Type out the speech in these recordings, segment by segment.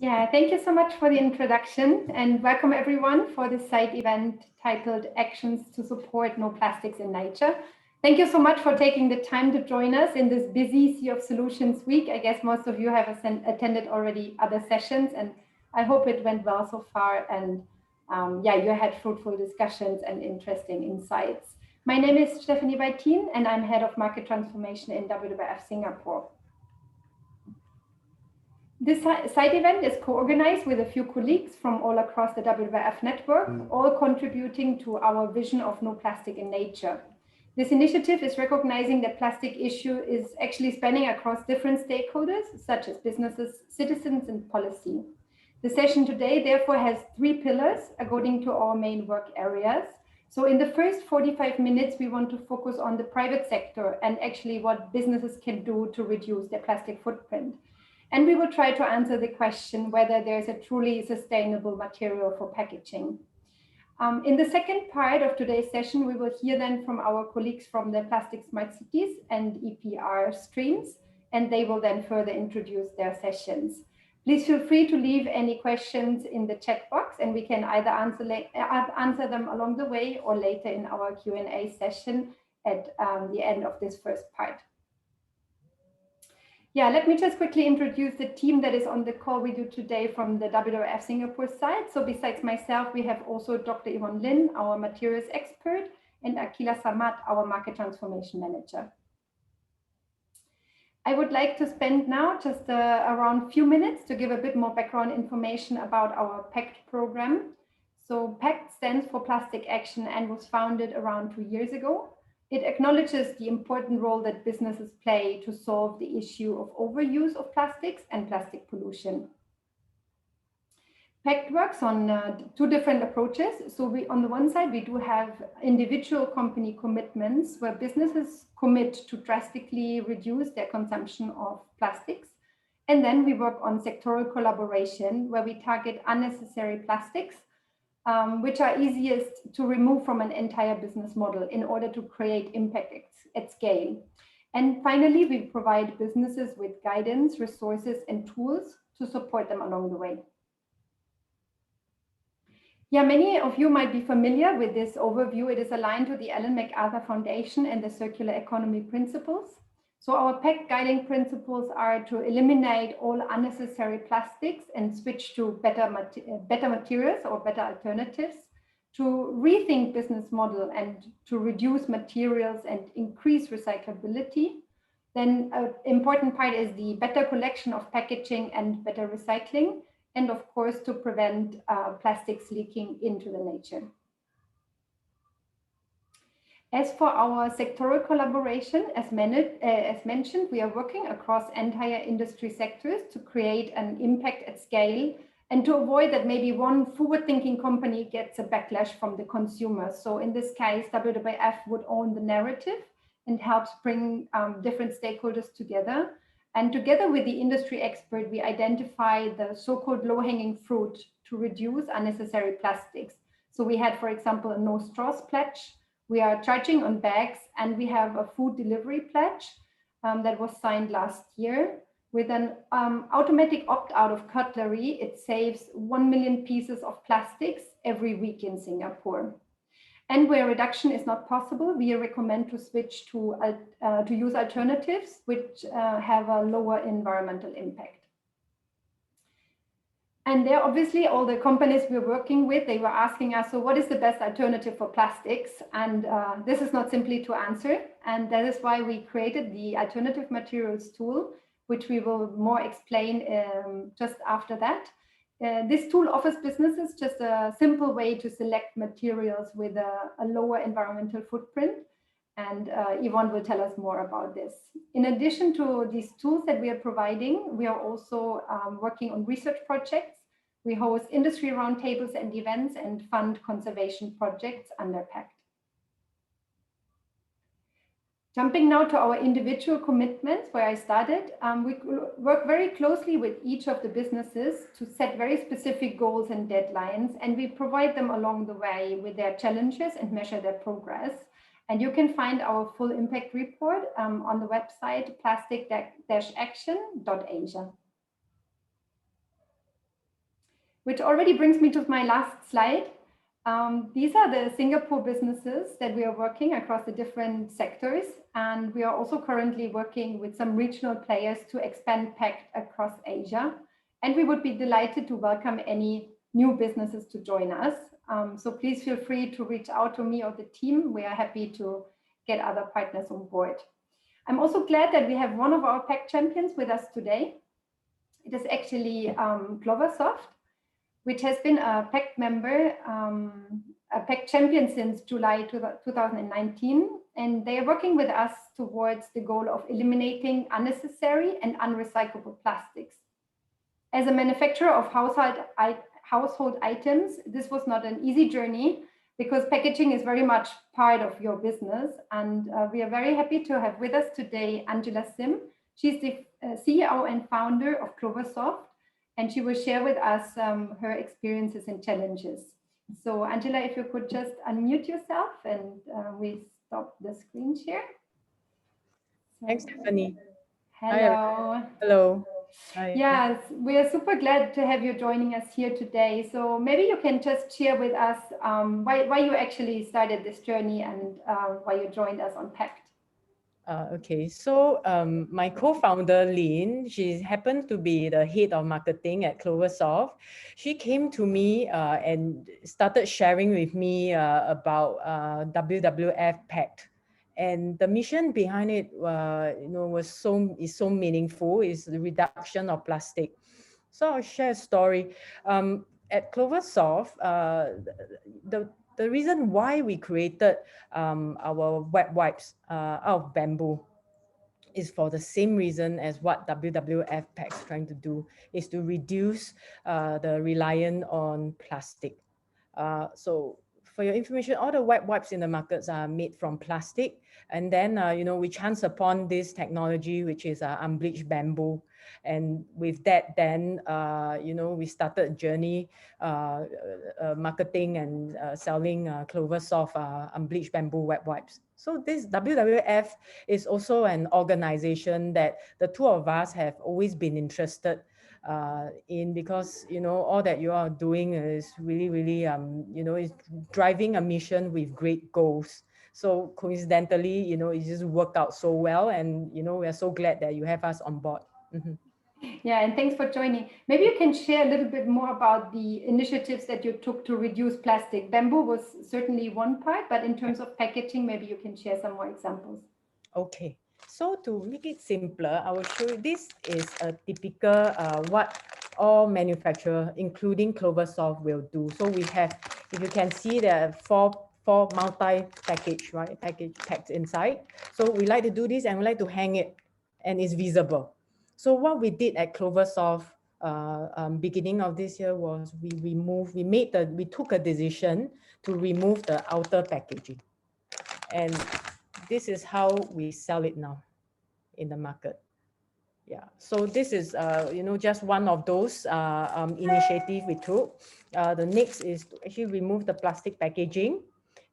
Yeah, thank you so much for the introduction and welcome everyone for this side event titled Actions to Support No Plastics in Nature. Thank you so much for taking the time to join us in this busy Sea of Solutions week. I guess most of you have attended already other sessions and I hope it went well so far and you had fruitful discussions and interesting insights. My name is Stephanie Beitin and I'm Head of Market Transformation in WWF Singapore. This side event is co-organized with a few colleagues from all across the WWF network, all contributing to our vision of no plastic in nature. This initiative is recognizing that plastic issue is actually spanning across different stakeholders, such as businesses, citizens, and policy. The session today, therefore, has 3 pillars according to our main work areas. So in the first 45 minutes, we want to focus on the private sector and actually what businesses can do to reduce their plastic footprint. And we will try to answer the question whether there's a truly sustainable material for packaging. In the second part of today's session, we will hear then from our colleagues from the Plastic Smart Cities and EPR streams, and they will then further introduce their sessions. Please feel free to leave any questions in the chat box, and we can either answer them along the way or later in our Q&A session at the end of this first part. Yeah, let me just quickly introduce the team that is on the call with you today from the WWF Singapore side. So besides myself, we have also Dr. Yvonne Lin, our materials expert, and Akila Samad, our market transformation manager. I would like to spend now just around a few minutes to give a bit more background information about our PACT program. So PACT stands for Plastic Action and was founded around 2 years ago. It acknowledges the important role that businesses play to solve the issue of overuse of plastics and plastic pollution. PACT works on 2 different approaches. So on the one side, we do have individual company commitments where businesses commit to drastically reduce their consumption of plastics. And then we work on sectoral collaboration where we target unnecessary plastics which are easiest to remove from an entire business model in order to create impact at scale. And finally, we provide businesses with guidance, resources, and tools to support them along the way. Yeah, many of you might be familiar with this overview. It is aligned to the Ellen MacArthur Foundation and the Circular Economy Principles. So our PACT guiding principles are to eliminate all unnecessary plastics and switch to better materials or better alternatives, to rethink business model and to reduce materials and increase recyclability. Then an important part is the better collection of packaging and better recycling, and of course to prevent plastics leaking into the nature. As for our sectoral collaboration, as mentioned, we are working across entire industry sectors to create an impact at scale and to avoid that maybe one forward-thinking company gets a backlash from the consumer. So in this case, WWF would own the narrative and helps bring different stakeholders together. And together with the industry expert, we identify the so-called low-hanging fruit to reduce unnecessary plastics. So we had, for example, a no straws pledge. We are charging on bags, and we have a food delivery pledge that was signed last year. With an automatic opt-out of cutlery, it saves 1 million pieces of plastics every week in Singapore. And where reduction is not possible, we recommend to switch to use alternatives which have a lower environmental impact. And there, obviously, all the companies we're working with, they were asking us, so what is the best alternative for plastics? And this is not simply to answer. And that is why we created the alternative materials tool, which we will more explain just after that. This tool offers businesses just a simple way to select materials with a lower environmental footprint. And Yvonne will tell us more about this. In addition to these tools that we are providing, we are also working on research projects. We host industry roundtables and events and fund conservation projects under PACT. Jumping now to our individual commitments, where I started, we work very closely with each of the businesses to set very specific goals and deadlines, and we provide them along the way with their challenges and measure their progress. And you can find our full impact report on the website plastic-action.asia. which already brings me to my last slide. These are the Singapore businesses that we are working across the different sectors. And we are also currently working with some regional players to expand PACT across Asia. And we would be delighted to welcome any new businesses to join us. So please feel free to reach out to me or the team. We are happy to get other partners on board. I'm also glad that we have one of our PACT champions with us today. It is actually Cloversoft, which has been a PACT member, a PACT champion since July 2019. And they are working with us towards the goal of eliminating unnecessary and unrecyclable plastics. As a manufacturer of household items, this was not an easy journey because packaging is very much part of your business. And we are very happy to have with us today Angela Sim. She's the CEO and founder of Cloversoft, and she will share with us her experiences and challenges. So Angela, if you could just unmute yourself and we stop the screen share. So, thanks, Stephanie. hello. Hi, hello. Hi. Yes, we are super glad to have you joining us here today. So maybe you can just share with us why you actually started this journey and why you joined us on PACT. Okay, so my co-founder Lynn, she happened to be the head of marketing at Cloversoft. She came to me and started sharing with me about WWF Pact, and the mission behind it, was so meaningful. Is the reduction of plastic. So I'll share a story. At Cloversoft, the reason why we created our wet wipes out of bamboo is for the same reason as what WWF PAC is trying to do, is to reduce the reliance on plastic. So for your information, all the wet wipes in the markets are made from plastic. And then, we chance upon this technology, which is unbleached bamboo. And with that, then, we started a journey marketing and selling Cloversoft unbleached bamboo wet wipes. So this WWF is also an organization that the two of us have always been interested in, because all that you are doing is really is driving a mission with great goals. So coincidentally, it just worked out so well, and we're so glad that you have us on board. Yeah, and thanks for joining. Maybe you can share a little bit more about the initiatives that you took to reduce plastic. Bamboo was certainly one part, but in terms of packaging, maybe you can share some more examples. Okay, so to make it simpler, I will show you. This is a typical what all manufacturer, including Cloversoft, will do. So we have, if you can see, there are four multi-package, right? Packed inside. So we like to do this, and we like to hang it, and it's visible. So what we did at Cloversoft beginning of this year was we took a decision to remove the outer packaging, and this is how we sell it now in the market. Yeah, so this is just one of those initiative we took. The next is to actually remove the plastic packaging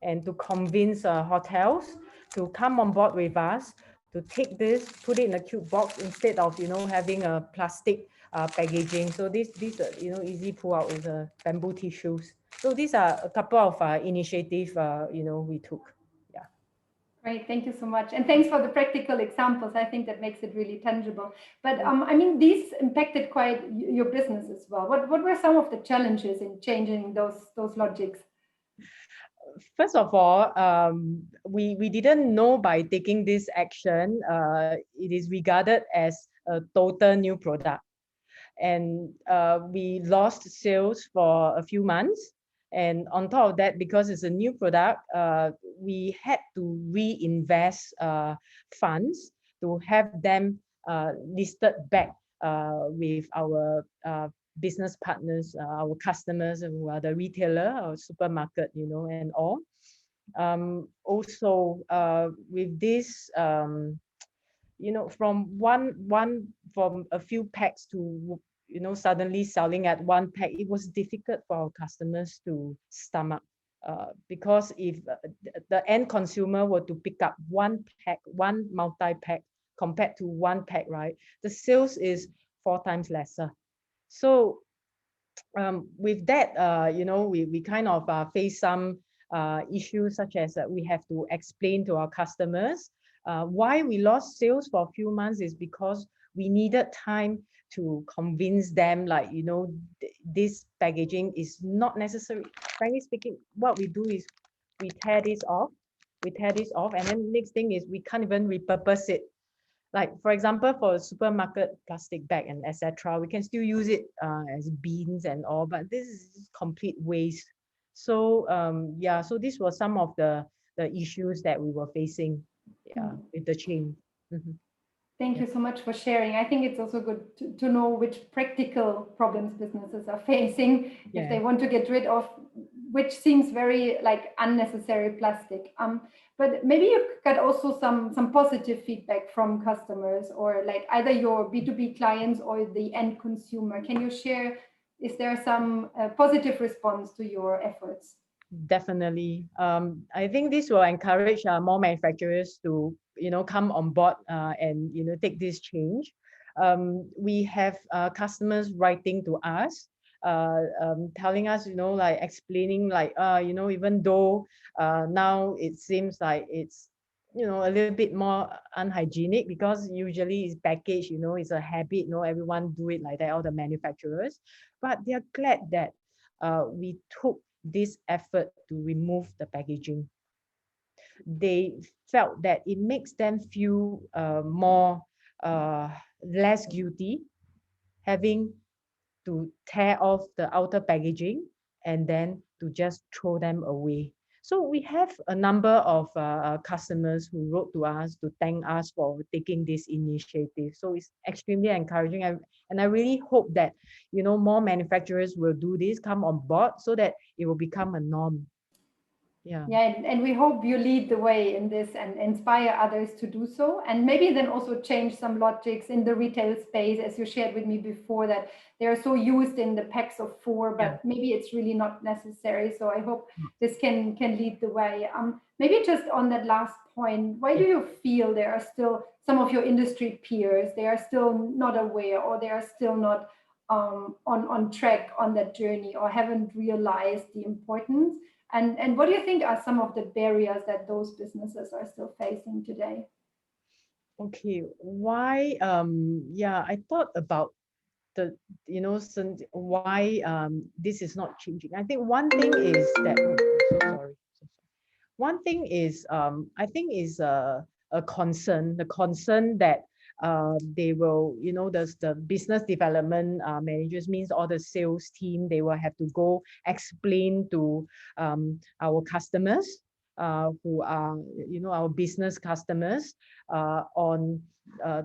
and to convince hotels to come on board with us to take this, put it in a cute box instead of having a plastic packaging. So these easy pull out with bamboo tissues. So these are a couple of initiatives we took. Great, thank you so much. And thanks for the practical examples. I think that makes it really tangible. But I mean, these impacted quite your business as well. What were some of the challenges in changing those logics? First of all, we didn't know by taking this action, it is regarded as a total new product. And we lost sales for a few months. And on top of that, because it's a new product, we had to reinvest funds to have them listed back with our business partners, our customers, who are the retailer or supermarket, and all. Also, with this, from a few packs to suddenly selling at one pack, it was difficult for our customers to stomach, because if the end consumer were to pick up one pack, one multi-pack compared to one pack, right, the sales is 4 times lesser. So with that, you know, we kind of face some issues, such as we have to explain to our customers why we lost sales for a few months is because we needed time to convince them, like, you know, this packaging is not necessary. Frankly speaking, what we do is we tear this off, and then next thing is we can't even repurpose it. Like, for example, for a supermarket plastic bag and etc., we can still use it as beans and all, but this is complete waste. So yeah, so this was some of the issues that we were facing, yeah, with the chain. Thank you so much for sharing. I think it's also good to know which practical problems businesses are facing if they want to get rid of, which seems very like unnecessary plastic. But maybe you got also some positive feedback from customers, or like either your B2B clients or the end consumer. Can you share, is there some positive response to your efforts? Definitely. I think this will encourage more manufacturers to, you know, come on board and, you know, take this change. We have customers writing to us, telling us, you know, like explaining, like, you know, even though now it seems like it's, you know, a little bit more unhygienic, because usually it's packaged, you know, it's a habit, you know, everyone do it like that, all the manufacturers, but they're glad that we took this effort to remove the packaging. They felt that it makes them feel more less guilty having to tear off the outer packaging and then to just throw them away. So we have a number of customers who wrote to us to thank us for taking this initiative. So it's extremely encouraging, and I really hope that, you know, more manufacturers will do this, come on board, so that it will become a norm. Yeah. Yeah, and we hope you lead the way in this and inspire others to do so, and maybe then also change some logics in the retail space, as you shared with me before, that they are so used in the packs of 4, but maybe it's really not necessary. So I hope this can lead the way. Maybe just on that last point, why do you feel there are still some of your industry peers, they are still not aware, or they are still not on track on that journey, or haven't realized the importance? And what do you think are some of the barriers that those businesses are still facing today? Okay, why yeah, I thought about the, you know, why this is not changing. I think one thing is that, oh, so sorry. One thing is I think is a concern, the concern that they will, you know, the business development managers, means all the sales team, they will have to go explain to our customers who are, you know, our business customers on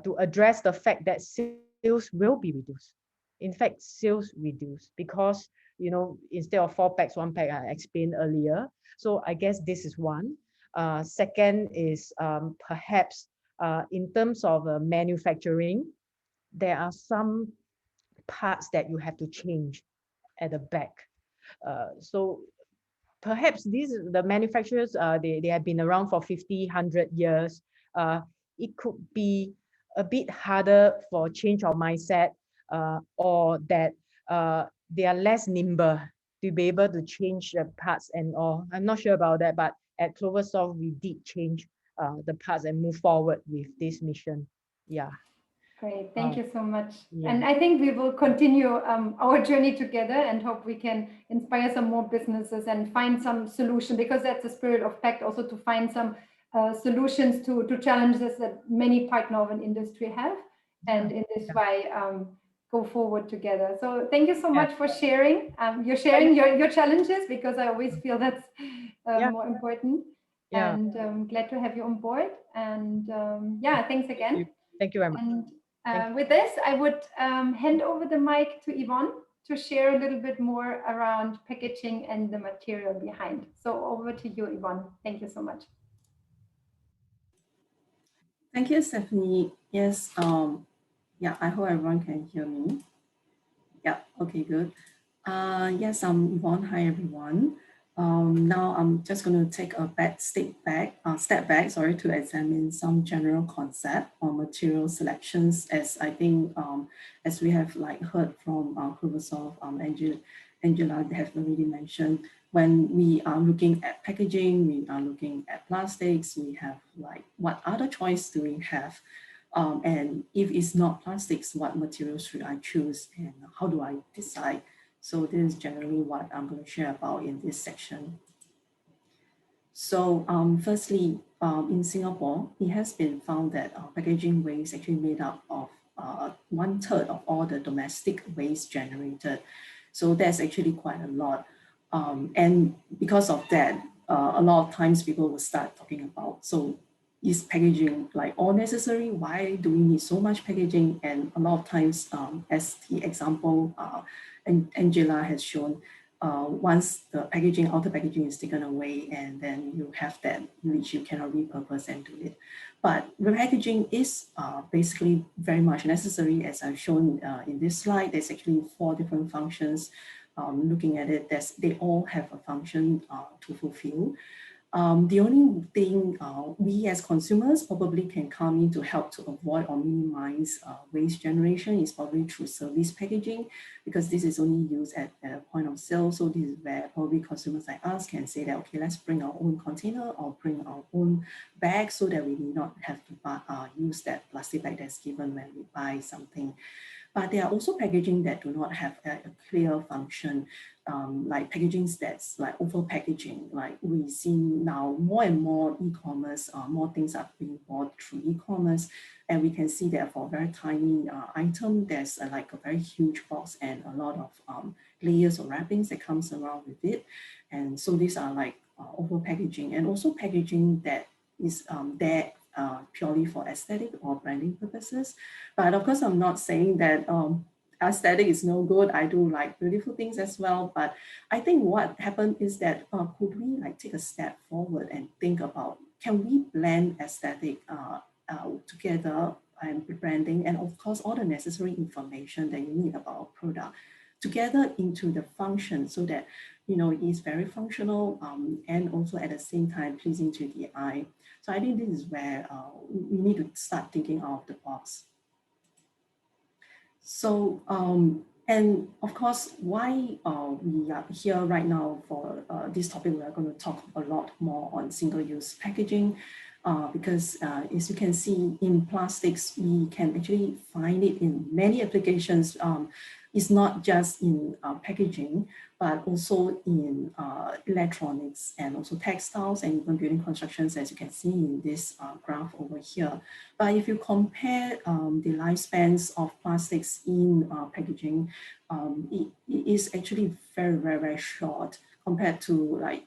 to address the fact that sales will be reduced. In fact, sales reduce because, you know, instead of 4 packs, 1 pack, I explained earlier. So I guess this is one. Second is perhaps in terms of manufacturing, there are some parts that you have to change at the back. So perhaps the manufacturers, they have been around for 50, 100 years. It could be a bit harder for change of mindset, or that they are less nimble to be able to change the parts and all. I'm not sure about that, but at Cloversoft, we did change the parts and move forward with this mission. Yeah. Great, thank you so much. Yeah. And I think we will continue our journey together, and hope we can inspire some more businesses and find some solution, because that's the spirit of PACT, also to find some solutions to challenges that many partner of an industry have, and in this way go forward together. So thank you so much for sharing. You're sharing your challenges, because I always feel that's more important. And glad to have you on board. And yeah, thanks again. Thank you very much. And with this, I would hand over the mic to Yvonne to share a little bit more around packaging and the material behind. So over to you, Yvonne. Thank you so much. Thank you, Stephanie. Yes, yeah, I hope everyone can hear me. Yeah, okay, good. Yes, I'm Yvonne. Hi, everyone. Now I'm just going to take a step back, to examine some general concept on material selections, as I think, as we have like heard from Cloversoft, Angela have already mentioned, when we are looking at packaging, we are looking at plastics, we have like, what other choice do we have? And if it's not plastics, what materials should I choose and how do I decide? So this is generally what I'm going to share about in this section. So firstly, in Singapore, it has been found that packaging waste actually made up of 1/3 of all the domestic waste generated. So that's actually quite a lot. And because of that, a lot of times people will start talking about, so is packaging like all necessary? Why do we need so much packaging? And a lot of times, as the example Angela has shown, once the outer packaging is taken away, and then you have that which you cannot repurpose and do it. But repackaging is basically very much necessary, as I've shown in this slide. There's actually 4 different functions. Looking at it, they all have a function to fulfill. The only thing we as consumers probably can come in to help to avoid or minimize waste generation is probably through service packaging, because this is only used at the point of sale. So this is where probably consumers like us can say that, okay, let's bring our own container or bring our own bag so that we need not have to use that plastic bag that's given when we buy something. But there are also packaging that do not have a clear function, like packaging that's like over packaging. Like we see now more and more e-commerce, more things are being bought through e-commerce. And we can see that for a very tiny item, there's like a very huge box and a lot of layers or wrappings that comes around with it. And so these are like over packaging, and also packaging that is there purely for aesthetic or branding purposes. But of course, I'm not saying that aesthetic is no good. I do like beautiful things as well. But I think what happened is that could we like take a step forward and think about, can we blend aesthetic together and branding, and of course all the necessary information that you need about a product together into the function, so that it is very functional and also at the same time pleasing to the eye. So I think this is where we need to start thinking out of the box. So, and of course, why we are here right now for this topic, we are going to talk a lot more on single-use packaging, because as you can see in plastics, we can actually find it in many applications. It's not just in packaging, but also in electronics and also textiles and even building constructions, as you can see in this graph over here. But if you compare the lifespans of plastics in packaging, it is actually very, very, very short compared to like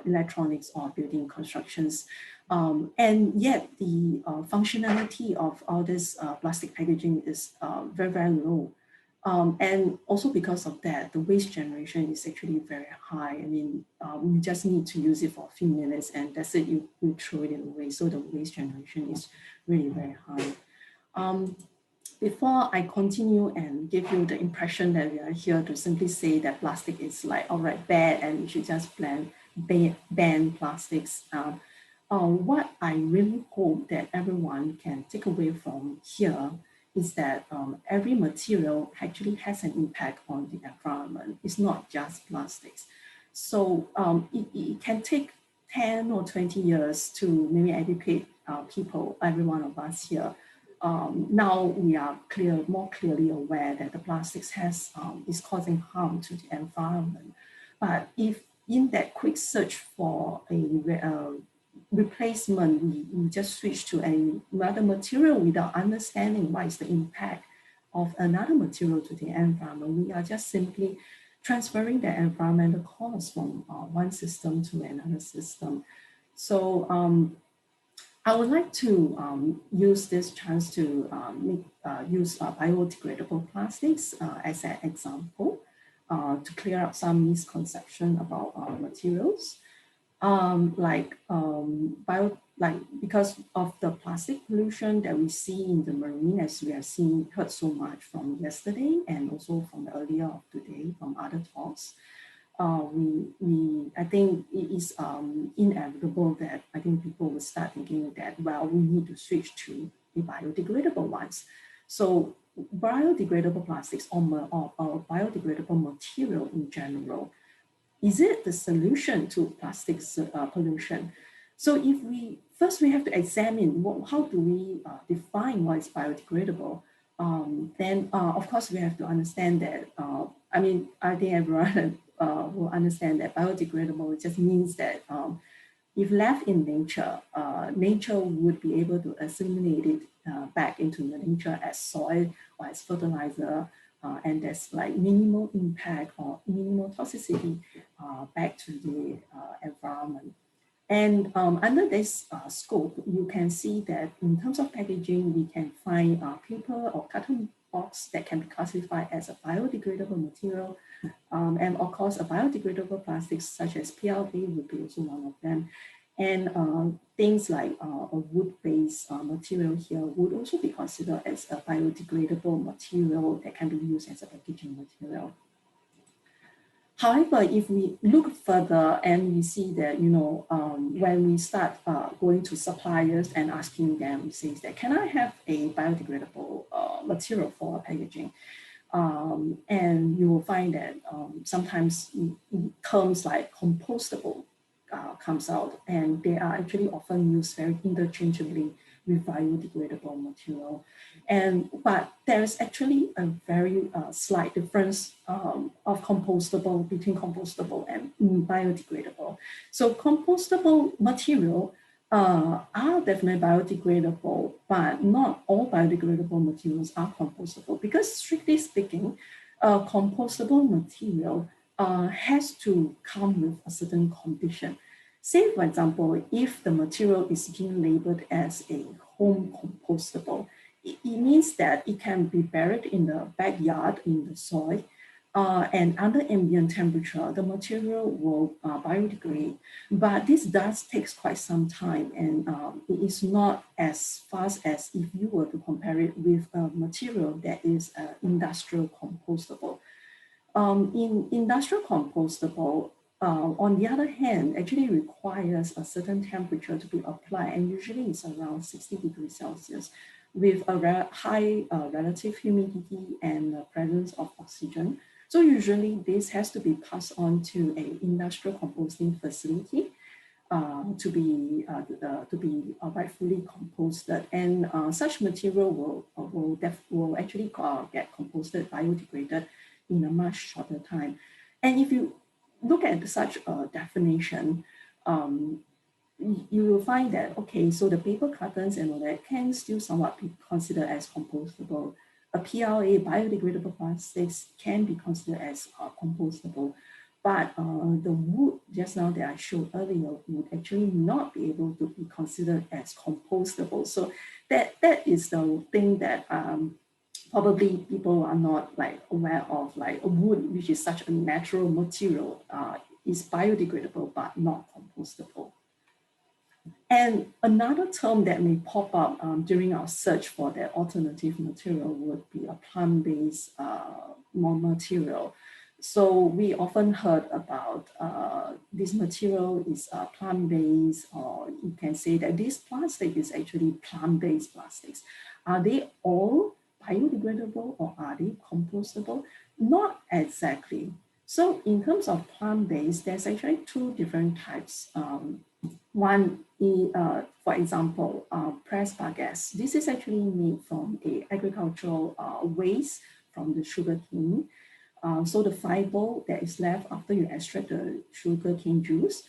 electronics or building constructions. And yet the functionality of all this plastic packaging is very, very low. And also because of that, the waste generation is actually very high. I mean, you just need to use it for a few minutes and that's it, you throw it away. So the waste generation is really very high. Before I continue and give you the impression that we are here to simply say that plastic is like, all right, bad, and we should just ban plastics. What I really hope that everyone can take away from here is that every material actually has an impact on the environment. It's not just plastics. So it can take 10 or 20 years to maybe educate people, every one of us here. Now we are more clearly aware that the plastics is causing harm to the environment. But if in that quick search for a replacement, we just switch to another material without understanding what is the impact of another material to the environment, we are just simply transferring the environmental cost from one system to another system. So I would like to use this chance to use biodegradable plastics as an example to clear up some misconception about materials. Because of the plastic pollution that we see in the marine, as we have heard so much from yesterday and also from earlier of today from other talks, I think it is inevitable that I think people will start thinking that, well, we need to switch to the biodegradable ones. So biodegradable plastics or biodegradable material in general, is it the solution to plastics pollution? So if we have to examine how do we define what is biodegradable, then of course we have to understand that, I think everyone will understand that biodegradable just means that if left in nature, nature would be able to assimilate it back into the nature as soil or as fertilizer, and there's like minimal impact or minimal toxicity back to the environment. And under this scope, you can see that in terms of packaging, we can find paper or carton box that can be classified as a biodegradable material. And of course, a biodegradable plastics such as PLA would be also one of them. And things like a wood-based material here would also be considered as a biodegradable material that can be used as a packaging material. However, if we look further and we see that, when we start going to suppliers and asking them, says that, can I have a biodegradable material for packaging? And you will find that sometimes terms like compostable comes out, and they are actually often used very interchangeably with biodegradable material. But there's actually a very slight difference between compostable and biodegradable. So compostable material are definitely biodegradable, but not all biodegradable materials are compostable, because strictly speaking, compostable material has to come with a certain condition. Say, for example, if the material is being labeled as a home compostable, it means that it can be buried in the backyard in the soil, and under ambient temperature, the material will biodegrade. But this does take quite some time, and it is not as fast as if you were to compare it with a material that is industrial compostable. In industrial compostable, on the other hand, actually requires a certain temperature to be applied, and usually it's around 60 degrees Celsius with a high relative humidity and the presence of oxygen. So usually this has to be passed on to an industrial composting facility to be rightfully composted, and such material will actually get composted, biodegraded in a much shorter time. And if you look at such a definition, you will find that, okay, so the paper cartons and all that can still somewhat be considered as compostable. A PLA, biodegradable plastics, can be considered as compostable. But the wood, just now that I showed earlier, would actually not be able to be considered as compostable. So that is the thing that probably people are not aware of, like a wood, which is such a natural material, is biodegradable but not compostable. And another term that may pop up during our search for that alternative material would be a plant-based material. So we often heard about this material is plant-based, or you can say that this plastic is actually plant-based plastics. Are they all biodegradable or are they compostable? Not exactly. So in terms of plant-based, there's actually two different types. One is, for example, pressed bagasse. This is actually made from the agricultural waste from the sugarcane. So the fiber that is left after you extract the sugarcane juice,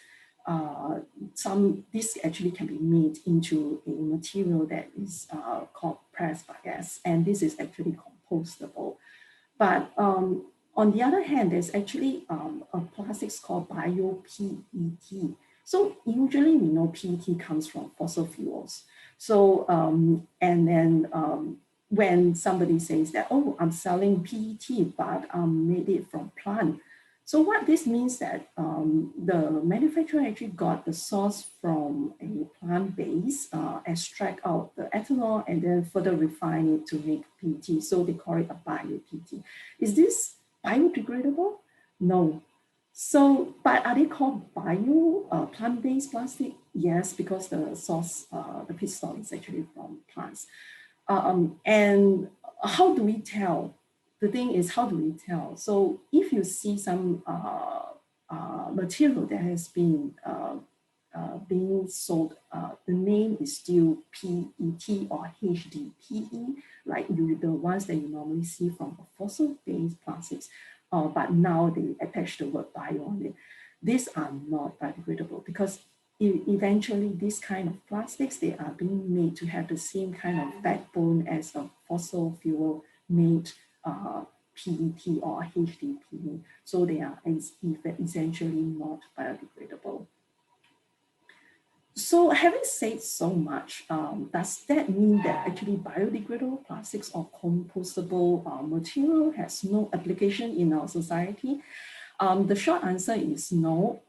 this actually can be made into a material that is called pressed bagasse, and this is actually compostable. But on the other hand, there's actually a plastics called bio-PET. So usually we know PET comes from fossil fuels. So, and then when somebody says that, oh, I'm selling PET, but made it from plant. So what this means that the manufacturer actually got the source from a plant base, extract out the ethanol, and then further refine it to make PET. So they call it a bio-PET. Is this biodegradable? No. So, but are they called plant-based plastic? Yes, because the source, the feedstock is actually from plants. And how do we tell? The thing is, how do we tell? So if you see some material that has been being sold, the name is still PET or HDPE, like the ones that you normally see from fossil-based plastics, but now they attach the word bio on it. These are not biodegradable because eventually these kind of plastics, they are being made to have the same kind of backbone as a fossil fuel made PET or HDPE. So they are essentially not biodegradable. So having said so much, does that mean that actually biodegradable plastics or compostable material has no application in our society? The short answer is no.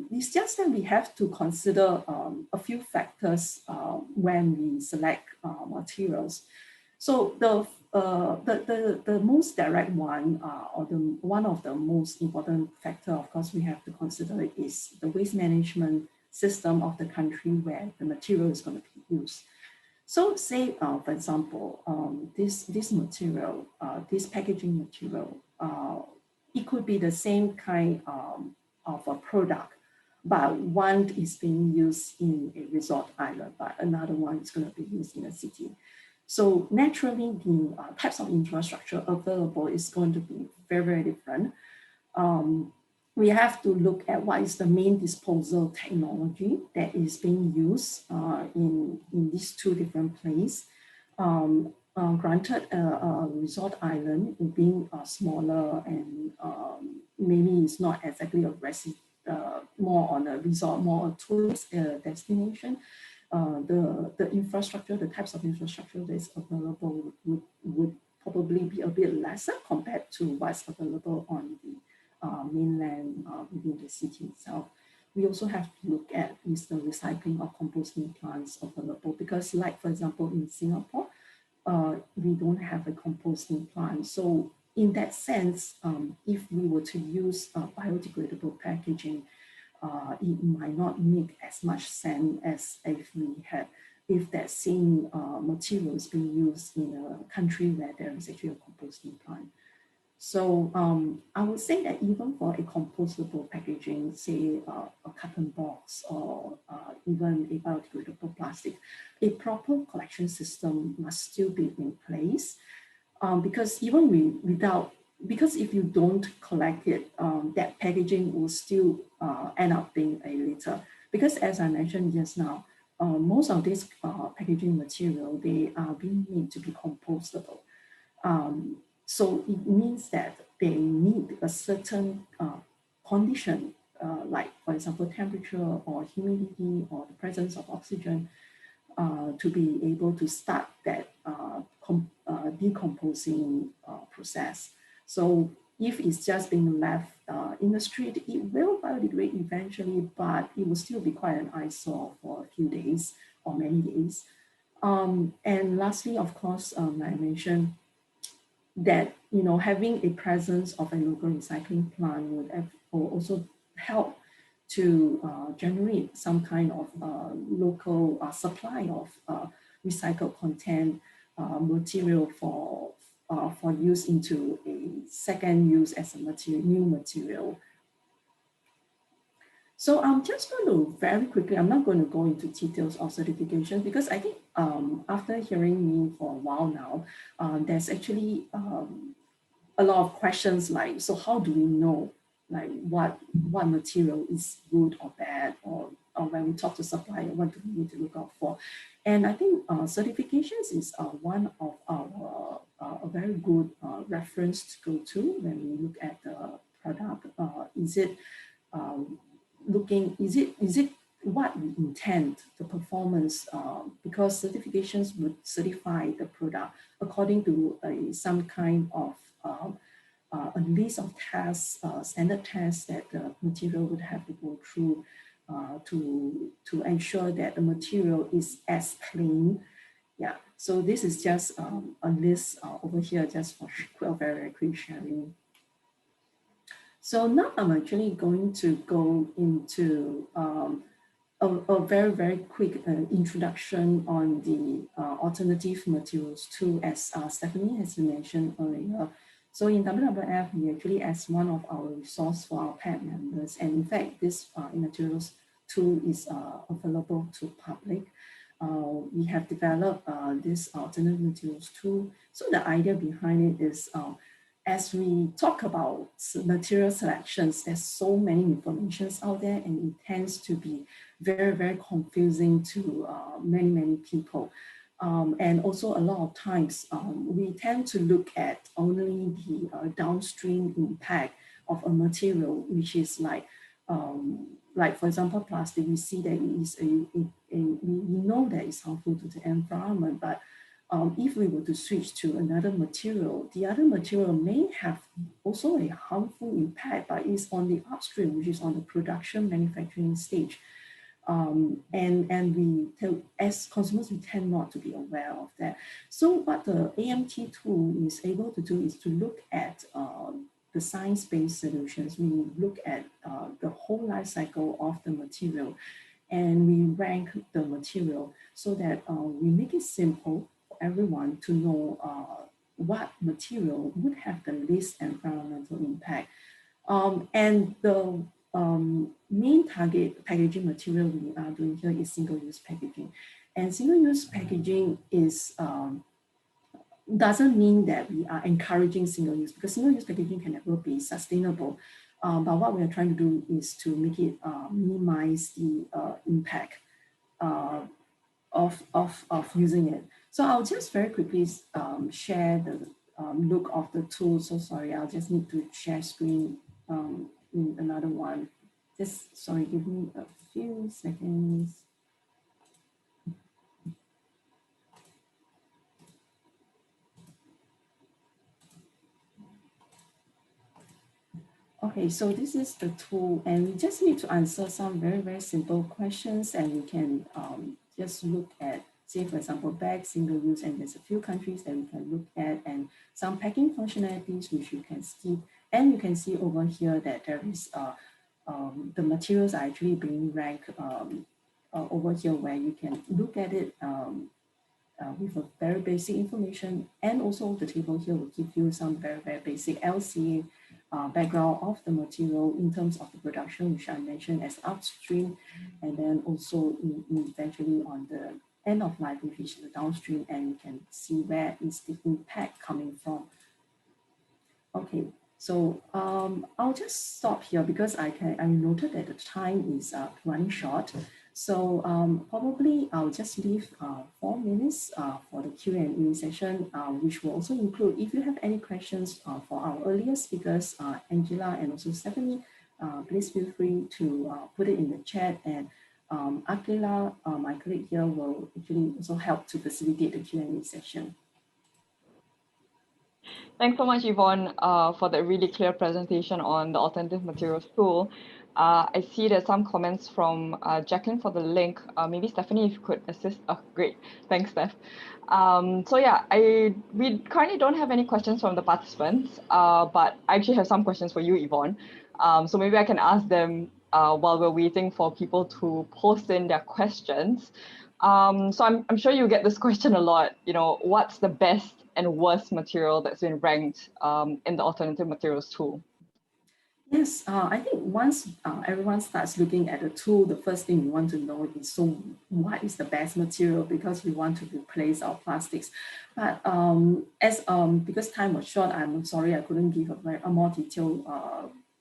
It's just that we have to consider a few factors when we select materials. So the most direct one, or one of the most important factor, of course, we have to consider is the waste management system of the country where the material is going to be used. So say, for example, this material, this packaging material, it could be the same kind of a product, but one is being used in a resort island, but another one is going to be used in a city. So naturally, the types of infrastructure available is going to be very, very different. We have to look at what is the main disposal technology that is being used in these two different places. Granted, a resort island being smaller and maybe it's not exactly more on a resort, more a tourist destination. The infrastructure, the types of infrastructure that is available would probably be a bit lesser compared to what's available on the mainland within the city itself. We also have to look at is the recycling or composting plants available, because like, for example, in Singapore, we don't have a composting plant. So in that sense, if we were to use biodegradable packaging, it might not make as much sense as if that same material is being used in a country where there is actually a composting plant. So I would say that even for a compostable packaging, say a carton box or even a biodegradable plastic, a proper collection system must still be in place, because even because if you don't collect it, that packaging will still end up being a litter. Because as I mentioned just now, most of these packaging material, they are being made to be compostable. So it means that they need a certain condition, like, for example, temperature or humidity or the presence of oxygen, to be able to start that decomposing process. So if it's just being left in the street, it will biodegrade eventually, but it will still be quite an eyesore for a few days or many days. And lastly, of course, I mentioned that having a presence of a local recycling plant would also help to generate some kind of local supply of recycled content material for use into a second use as a new material. So I'm just going to very quickly, I'm not going to go into details of certifications, because I think after hearing me for a while now, there's actually a lot of questions like, so how do we know like what material is good or bad, or when we talk to supplier, what do we need to look out for? And I think certifications is one of our a very good reference to go to when we look at the product. Is it what we intend, the performance, because certifications would certify the product according to some kind of a list of tests, standard tests that the material would have to go through to ensure that the material is as clean. Yeah, so this is just a list over here just for very quick sharing. So now I'm actually going to go into a very, very quick introduction on the alternative materials tool, as Stephanie has mentioned earlier. So in WWF, we actually as one of our resource for our PAD members, and in fact, this materials tool is available to public. We have developed this alternative materials tool. So the idea behind it is as we talk about material selections, there's so many informations out there, and it tends to be very, very confusing to many, many people. And also a lot of times we tend to look at only the downstream impact of a material, which is like for example, plastic. We see that it is we know that it's harmful to the environment, but if we were to switch to another material, the other material may have also a harmful impact, but it's on the upstream, which is on the production manufacturing stage. And we, as consumers, we tend not to be aware of that. So what the AMT tool is able to do is to look at the science-based solutions. We look at the whole life cycle of the material, and we rank the material so that we make it simple for everyone to know what material would have the least environmental impact. And the main target packaging material we are doing here is single-use packaging. And single-use packaging is doesn't mean that we are encouraging single-use, because single-use packaging can never be sustainable. But what we are trying to do is to make it minimize the impact of using it. So I'll just very quickly share the look of the tool. So sorry, I'll just need to share screen in another one. Just, sorry, give me a few seconds. Okay, so this is the tool, and we just need to answer some very, very simple questions, and we can just look at, say, for example, bag single use, and there's a few countries that we can look at, and some packing functionalities which you can skip. And you can see over here that there is the materials are actually being ranked over here, where you can look at it with a very basic information, and also the table here will give you some very, very basic LCA background of the material in terms of the production, which I mentioned as upstream, and then also eventually on the end of life, which is the downstream, and you can see where is the impact coming from. Okay, so I'll just stop here because I noted that the time is running short. So probably I'll just leave 4 minutes for the Q&A session, which will also include, if you have any questions for our earlier speakers, Angela and also Stephanie, please feel free to put it in the chat, and Akila, my colleague here, will actually also help to facilitate the Q&A session. Thanks so much, Yvonne, for that really clear presentation on the alternative materials tool. I see there's some comments from Jacqueline for the link. Maybe Stephanie, if you could assist. Oh, great. Thanks, Steph. So yeah, we currently don't have any questions from the participants, but I actually have some questions for you, Yvonne. So maybe I can ask them while we're waiting for people to post in their questions. So I'm sure you get this question a lot, what's the best and worst material that's been ranked in the alternative materials tool? Yes, I think once everyone starts looking at the tool, the first thing we want to know is, so what is the best material, because we want to replace our plastics. But because time was short, I'm sorry I couldn't give a more detailed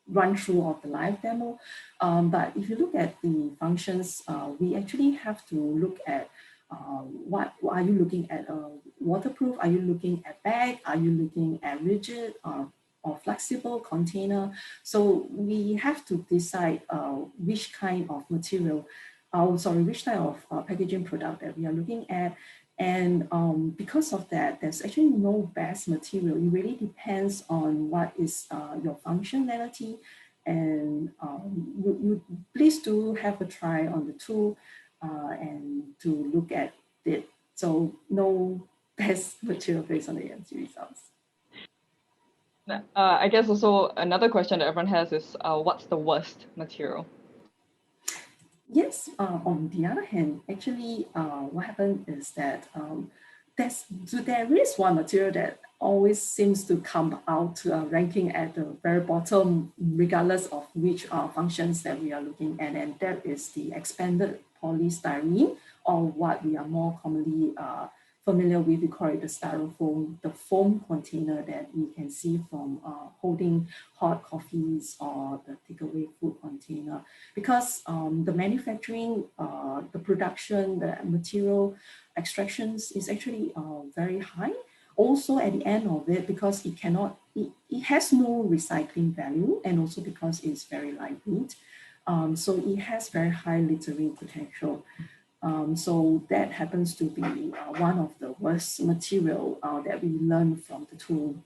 run through of the live demo. But if you look at the functions, we actually have to look at what are you looking at? Waterproof? Are you looking at bag? Are you looking at rigid or flexible container? So we have to decide which kind of material, which type of packaging product that we are looking at. And because of that, there's actually no best material. It really depends on what is your functionality. And you please do have a try on the tool and to look at it. So no best material based on the AMT results. I guess also another question that everyone has is, what's the worst material? Yes, on the other hand, actually, what happened is that there is one material that always seems to come out ranking at the very bottom, regardless of which functions that we are looking at, and that is the expanded polystyrene, or what we are more commonly familiar with. We call it the styrofoam, the foam container that we can see from holding hot coffees or the takeaway food container. Because the manufacturing, the production, the material extractions is actually very high. Also at the end of it, because it has no recycling value, and also because it's very lightweight. So it has very high littering potential. So that happens to be one of the worst material that we learn from the tool.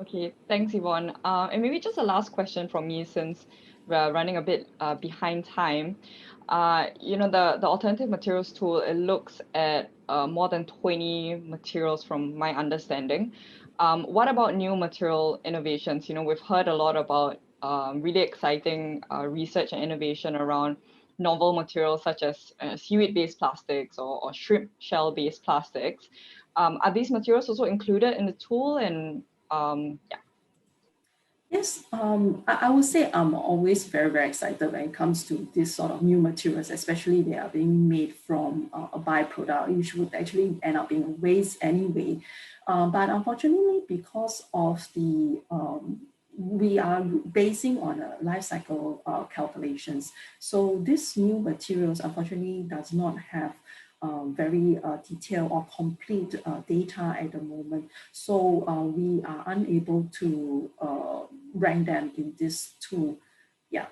Okay, thanks, Yvonne. And maybe just a last question from me, since we're running a bit behind time. The alternative materials tool, it looks at more than 20 materials from my understanding. What about new material innovations? We've heard a lot about really exciting research and innovation around novel materials such as seaweed-based plastics or shrimp shell-based plastics. Are these materials also included in the tool? And yeah. Yes, I would say I'm always very, very excited when it comes to this sort of new materials, especially they are being made from a byproduct, which would actually end up being waste anyway. But unfortunately, because of we are basing on a life cycle calculations. So these new materials, unfortunately, does not have very detailed or complete data at the moment. So we are unable to rank them in this tool. Yeah.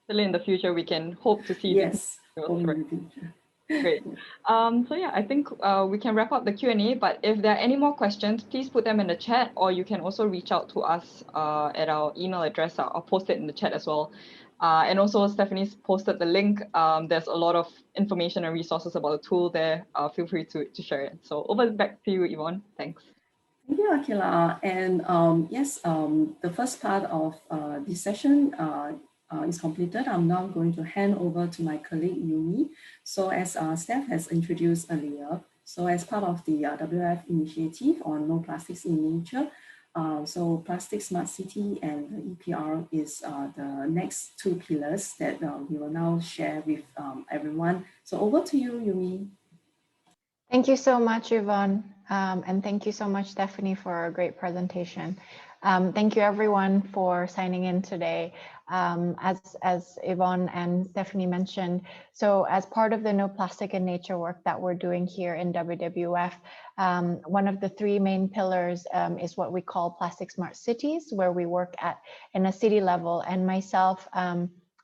Still in the future, we can hope to see. Yes, these in materials, the right? future. Great. So yeah, I think we can wrap up the Q&A, but if there are any more questions, please put them in the chat, or you can also reach out to us at our email address. I'll post it in the chat as well. And also Stephanie's posted the link. There's a lot of information and resources about the tool there. Feel free to share it. So back to you, Yvonne. Thanks. Thank you, Akila. And yes, the first part of this session is completed. I'm now going to hand over to my colleague Yumi. So as Steph has introduced earlier, so as part of the WWF initiative on no plastics in nature, so Plastic Smart City and the EPR is the next two pillars that we will now share with everyone. So over to you, Yumi. Thank you so much, Yvonne. And thank you so much, Stephanie, for a great presentation. Thank you everyone for signing in today. As Yvonne and Stephanie mentioned, so as part of the No Plastic in Nature work that we're doing here in WWF, one of the three main pillars is what we call Plastic Smart Cities, where we work in a city level. And myself,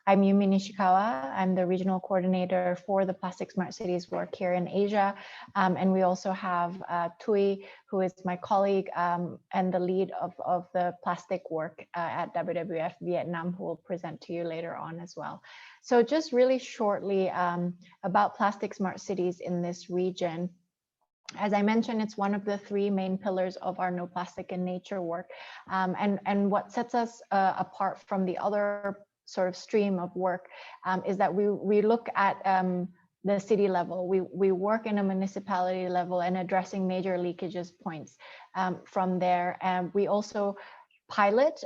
I'm Yumi Nishikawa. I'm the regional coordinator for the Plastic Smart Cities work here in Asia. And we also have Tui, who is my colleague and the lead of the plastic work at WWF Vietnam, who will present to you later on as well. So just really shortly about Plastic Smart Cities in this region. As I mentioned, it's one of the three main pillars of our No Plastic in Nature work. And what sets us apart from the other sort of stream of work is that we look at the city level. We work in a municipality level and addressing major leakages points from there. And we also pilot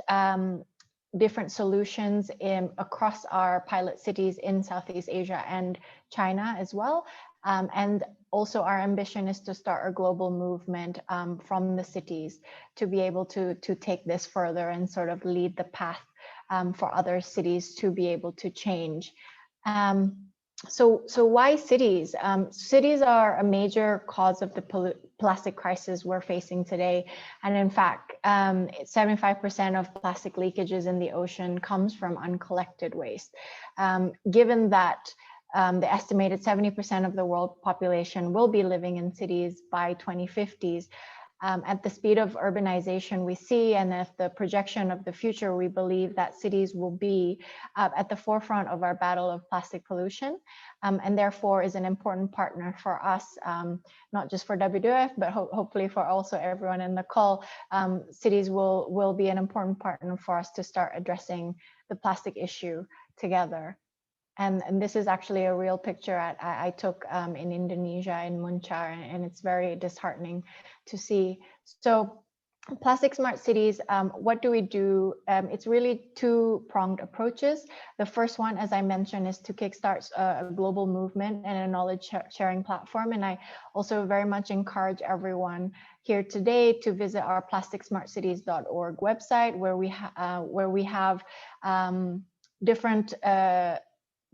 different solutions across our pilot cities in Southeast Asia and China as well. And also our ambition is to start a global movement from the cities to be able to take this further and sort of lead the path for other cities to be able to change. So why cities? Cities are a major cause of the plastic crisis we're facing today. And in fact, 75% of plastic leakages in the ocean comes from uncollected waste. Given that the estimated 70% of the world population will be living in cities by 2050s, At the speed of urbanization we see, and if the projection of the future, we believe that cities will be at the forefront of our battle of plastic pollution, and therefore is an important partner for us, not just for WWF, but hopefully for also everyone in the call. Cities will be an important partner for us to start addressing the plastic issue together. And this is actually a real picture I took in Indonesia, in Muncar, and it's very disheartening to see. So plastic smart cities, what do we do? It's really two-pronged approaches. The first one, as I mentioned, is to kickstart a global movement and a knowledge sharing platform. And I also very much encourage everyone here today to visit our plasticsmartcities.org website, where we have different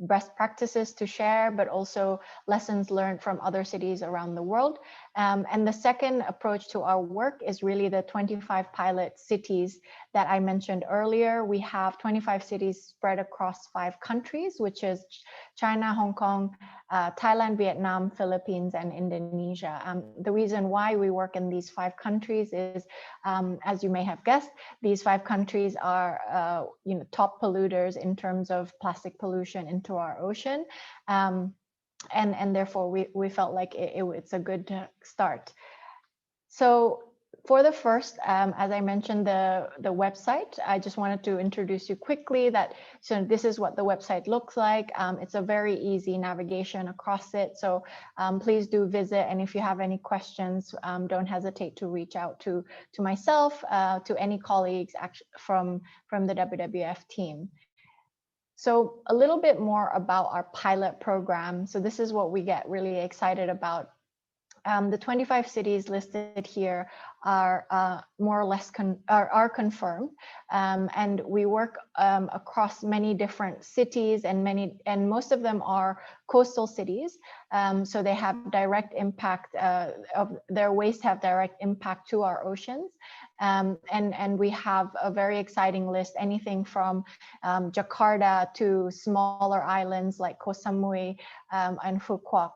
best practices to share, but also lessons learned from other cities around the world. And the second approach to our work is really the 25 pilot cities that I mentioned earlier. We have 25 cities spread across 5 countries, which is China, Hong Kong, Thailand, Vietnam, Philippines, and Indonesia. The reason why we work in these 5 countries is, as you may have guessed, these 5 countries are top polluters in terms of plastic pollution into our ocean. And therefore we felt like it's a good start. So for the first, as I mentioned, the website, I just wanted to introduce you quickly that, so this is what the website looks like. It's a very easy navigation across it. So please do visit. And if you have any questions, don't hesitate to reach out to myself, to any colleagues from the WWF team. So a little bit more about our pilot program. So this is what we get really excited about. The 25 cities listed here are more or less are confirmed, and we work across many different cities, and most of them are coastal cities. So they have direct impact of their waste have direct impact to our oceans. And we have a very exciting list, anything from Jakarta to smaller islands like Koh Samui and Phuket.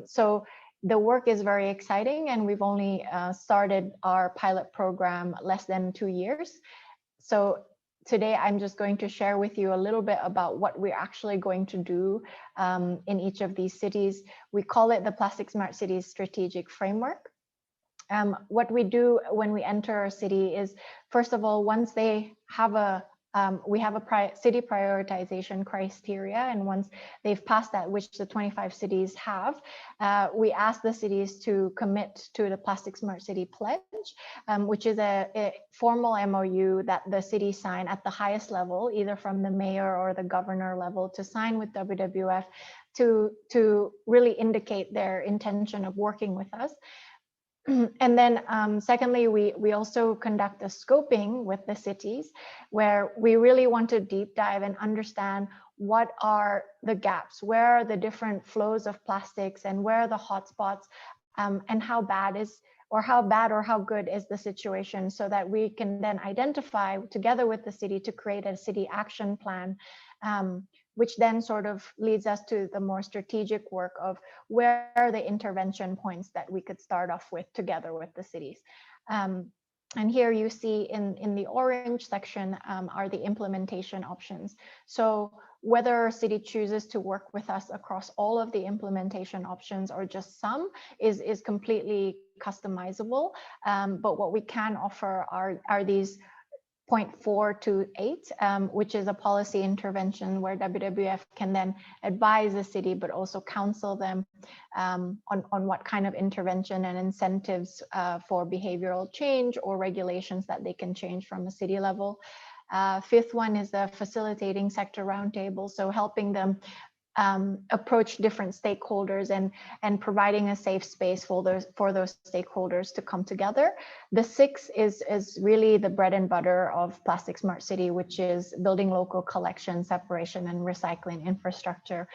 So the work is very exciting, and we've only started our pilot program less than 2 years. So today I'm just going to share with you a little bit about what we're actually going to do in each of these cities. We call it the Plastic Smart Cities Strategic Framework. What we do when we enter a city is, first of all, once they have we have a city prioritization criteria, and once they've passed that, which the 25 cities have, we ask the cities to commit to the Plastic Smart City Pledge, which is a formal MOU that the city sign at the highest level, either from the mayor or the governor level, to sign with WWF to really indicate their intention of working with us. And then secondly, we also conduct a scoping with the cities, where we really want to deep dive and understand what are the gaps, where are the different flows of plastics, and where are the hotspots, and how bad or how good is the situation, so that we can then identify together with the city to create a city action plan, which then sort of leads us to the more strategic work of where are the intervention points that we could start off with together with the cities. And here you see in the orange section are the implementation options. So whether a city chooses to work with us across all of the implementation options or just some is completely customizable. But what we can offer are these 0.4 to 8, which is a policy intervention where WWF can then advise the city, but also counsel them on what kind of intervention and incentives for behavioral change or regulations that they can change from a city level. Fifth one is the facilitating sector roundtable, so helping them approach different stakeholders and providing a safe space for those stakeholders to come together. The sixth is really the bread and butter of Plastic Smart City, which is building local collection, separation, and recycling infrastructure.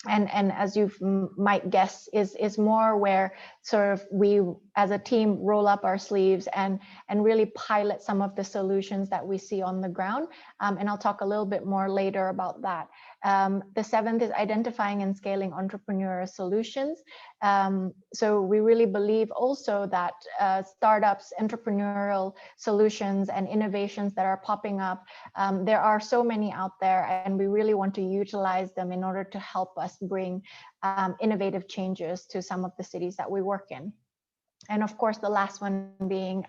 And as you might guess, is more where sort of we as a team roll up our sleeves and really pilot some of the solutions that we see on the ground. And I'll talk a little bit more later about that. The seventh is identifying and scaling entrepreneurial solutions. So we really believe also that startups, entrepreneurial solutions and innovations that are popping up, there are so many out there, and we really want to utilize them in order to help us bring innovative changes to some of the cities that we work in. And of course, the last one being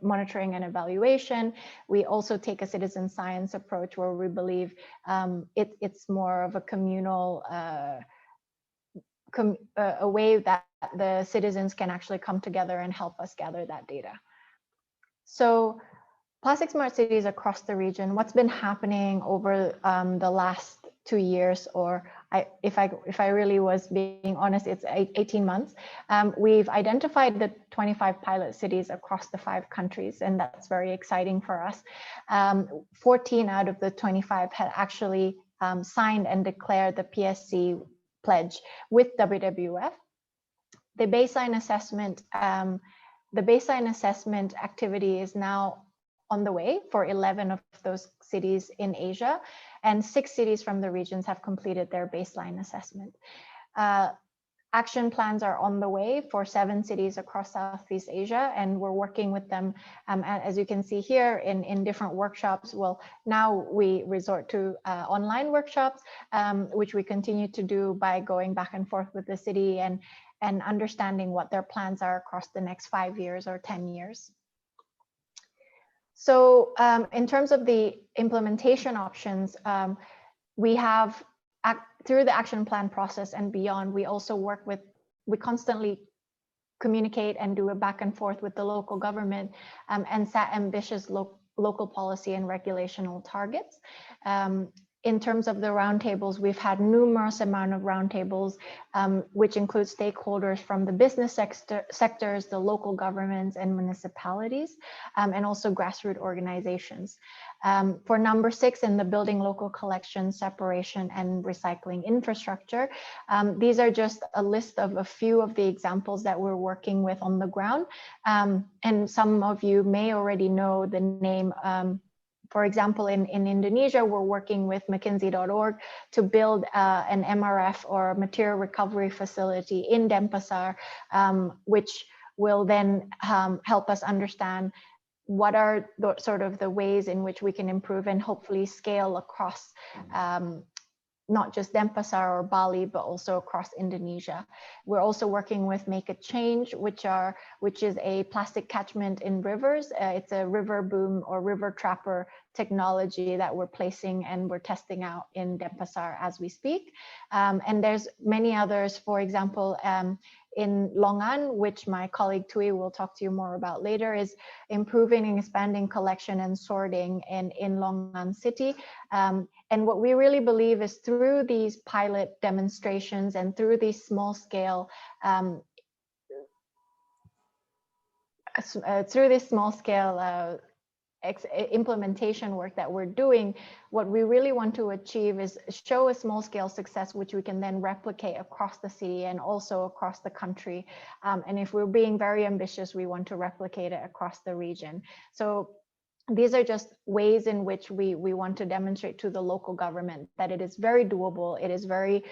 monitoring and evaluation. We also take a citizen science approach where we believe it's more of a communal, a way that the citizens can actually come together and help us gather that data. So plastic smart cities across the region, what's been happening over the last 2 years, or if I really was being honest, it's 18 months. We've identified the 25 pilot cities across the 5 countries, and that's very exciting for us. 14 out of the 25 had actually signed and declared the PSC pledge with WWF. The baseline assessment activity is now on the way for 11 of those cities in Asia, and 6 cities from the regions have completed their baseline assessment. Action plans are on the way for 7 cities across Southeast Asia, and we're working with them, as you can see here, in different workshops. Well, now we resort to online workshops, which we continue to do by going back and forth with the city and understanding what their plans are across the next 5 years or 10 years. So in terms of the implementation options, we have, through the action plan process and beyond, we also we constantly communicate and do a back and forth with the local government and set ambitious local policy and regulational targets. In terms of the roundtables, we've had numerous amount of roundtables, which include stakeholders from the business sectors, the local governments and municipalities, and also grassroots organizations. For number 6, in the building local collection, separation and recycling infrastructure, these are just a list of a few of the examples that we're working with on the ground. And some of you may already know the name. For example, in Indonesia, we're working with McKinsey.org to build an MRF, or material recovery facility, in Denpasar, which will then help us understand what are the sort of the ways in which we can improve and hopefully scale across not just Denpasar or Bali, but also across Indonesia. We're also working with Make a Change, which is a plastic catchment in rivers. It's a river boom or river trapper technology that we're placing and we're testing out in Denpasar as we speak. And there's many others, for example, in Longan, which my colleague Tui will talk to you more about later, is improving and expanding collection and sorting in Longan City. And what we really believe is through these pilot demonstrations and through these small scale implementation work that we're doing, what we really want to achieve is show a small scale success, which we can then replicate across the city and also across the country. And if we're being very ambitious, we want to replicate it across the region. So these are just ways in which we want to demonstrate to the local government that it is very doable. It is very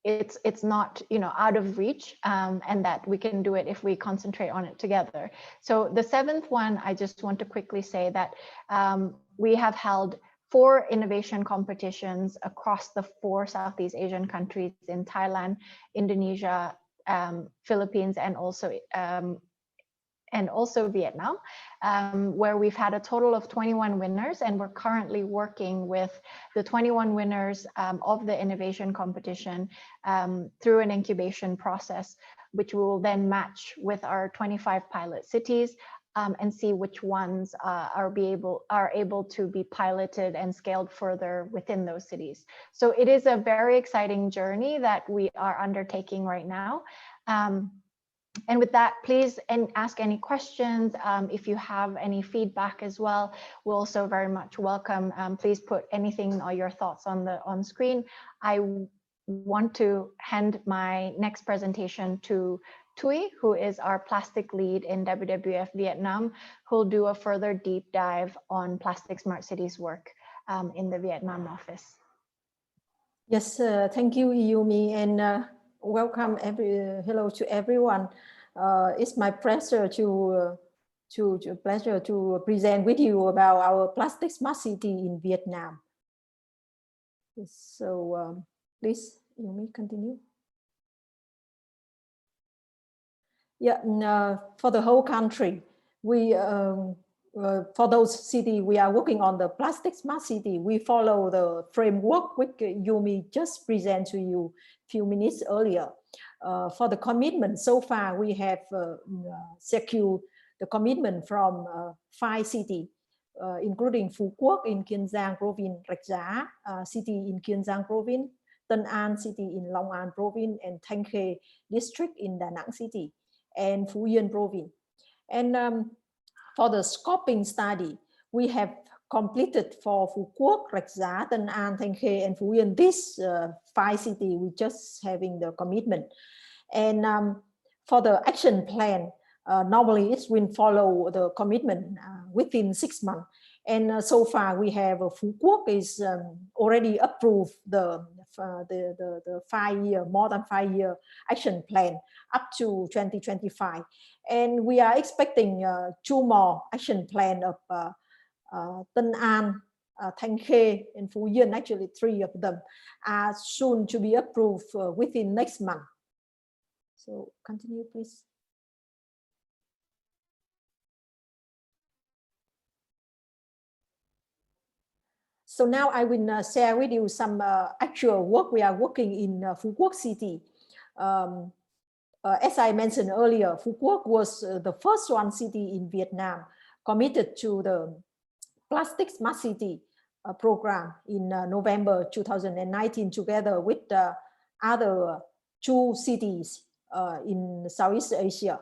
it's not, you know, out of reach, and that we can do it if we concentrate on it together. So the 7th one, I just want to quickly say that we have held 4 innovation competitions across the 4 Southeast Asian countries in Thailand, Indonesia, Philippines, and also Vietnam, where we've had a total of 21 winners, and we're currently working with the 21 winners of the innovation competition through an incubation process, which we will then match with our 25 pilot cities and see which ones are able to be piloted and scaled further within those cities. So it is a very exciting journey that we are undertaking right now. And with that, please ask any questions. If you have any feedback as well, we'll also very much welcome. Please put anything or your thoughts on screen. I want to hand my next presentation to Tui, who is our plastic lead in WWF Vietnam, who'll do a further deep dive on plastic smart cities work in the Vietnam office. Yes, thank you, Yumi, and welcome. Hello to everyone. It's my pleasure to present with you about our plastic smart city in Vietnam. So please, Yumi, continue. Yeah, and, for the whole country, we for those cities we are working on the plastic smart city. We follow the framework which Yumi just presented to you a few minutes earlier. For the commitment, so far we have secured the commitment from 5 cities, including Phú Quốc in Kiên Giang province, Rạch Giá city in Kiên Giang province, Tân An city in Long An province, and Thanh Khê district in Da Nang city, and Phú Yên province. And for the scoping study, we have completed for Phú Quốc, Rạch Giá, Tân An, Thanh Khê, and Phú Yên. These 5 cities, we just having the commitment. And for the action plan, normally it will follow the commitment within 6 months. And so far we have Phú Quốc is already approved the 5-year, more than 5-year action plan up to 2025. And we are expecting 2 more action plan of Tân An, Thanh Khê, and Phú Yên. Actually 3 of them are soon to be approved within next month. So continue, please. So now I will share with you some actual work we are working in Phú Quốc city. As I mentioned earlier, Phú Quốc was the first one city in Vietnam committed to the Plastic Smart City program in November 2019, together with other 2 cities in Southeast Asia.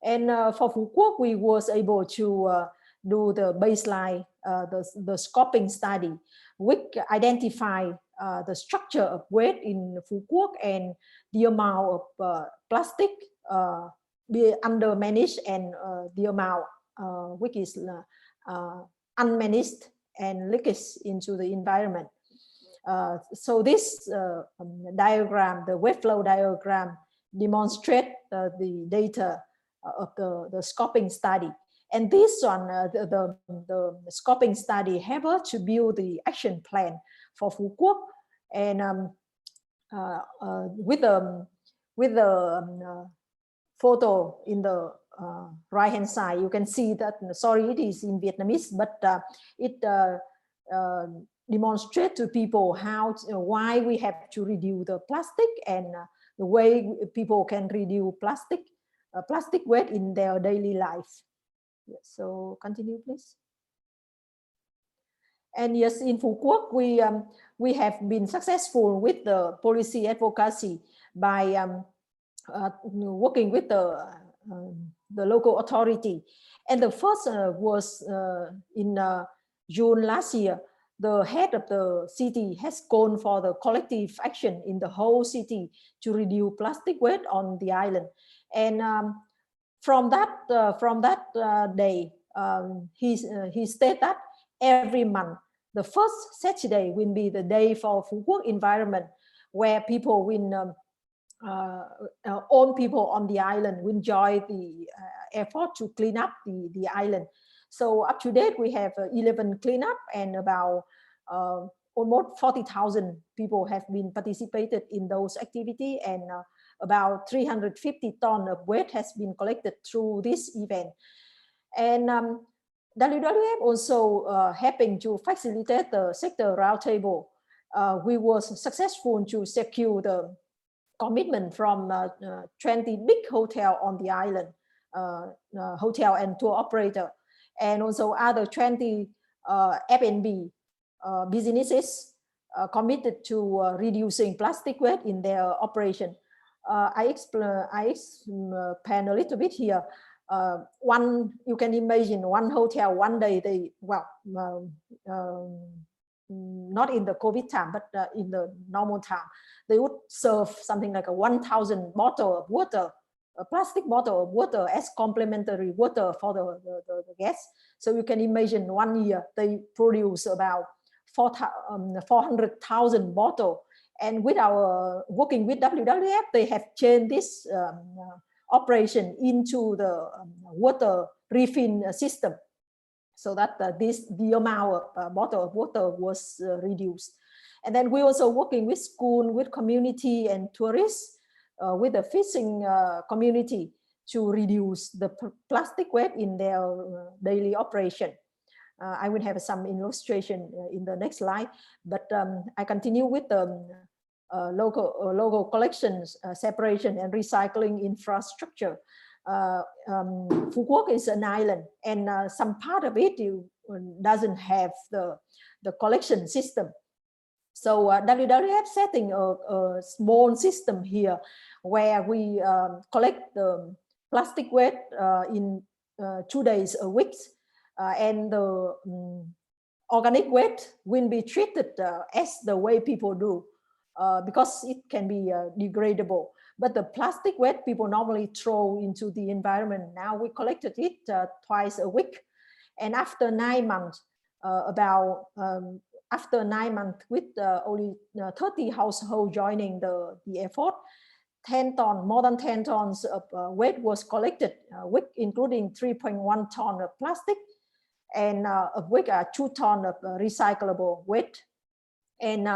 And for Phú Quốc, we was able to do the baseline, the scoping study, which identify the structure of waste in Phú Quốc and the amount of plastic undermanaged and the amount which is unmanaged and leakage into the environment. So this diagram, the wave flow diagram, demonstrate the data of the scoping study. And this one, the scoping study, help us to build the action plan for Phú Quốc. And with the photo in the right hand side, you can see that, sorry, it is in Vietnamese, but it demonstrates to people how why we have to reduce the plastic, and the way people can reduce plastic waste in their daily life. Yes, so continue, please. And yes, in Phú Quốc, we have been successful with the policy advocacy by working with the local authority. And the first was in June last year. The head of the city has gone for the collective action in the whole city to reduce plastic waste on the island. And from that day, he stated that every month, the first Saturday will be the day for Phú Quốc environment, where people will, all people on the island will join the effort to clean up the island. So up to date, we have 11 cleanup, and about almost 40,000 people have been participated in those activities, and about 350 tons of waste has been collected through this event. And WWF also helping to facilitate the sector roundtable. We was successful to secure the commitment from 20 big hotel on the island, hotel and tour operator, and also other 20 F&B businesses committed to reducing plastic waste in their operation. I expand a little bit here. You can imagine one hotel, one day they, not in the COVID time, but in the normal time, they would serve something like a 1,000 bottle of water, a plastic bottle of water as complimentary water for the guests. So you can imagine 1 year they produce about 400,000 bottles, And with our working with WWF, they have changed this operation into the water refill system, so that the amount of bottle of water was reduced. And then we also working with school, with community and tourists, with the fishing community to reduce the plastic waste in their daily operation. I will have some illustration in the next slide, but I continue with the local collections, separation and recycling infrastructure. Phú Quốc is an island, and some part of it doesn't have the collection system. So WWF setting a small system here where we collect the plastic waste in 2 days a week, and the organic waste will be treated as the way people do, because it can be degradable. But the plastic waste people normally throw into the environment. Now we collected it twice a week, and after 9 months, after 9 months, with only 30 households joining the effort, 10 tons, more than 10 tons of waste was collected, including 3.1 tons of plastic, and of which 2 tons of recyclable waste. And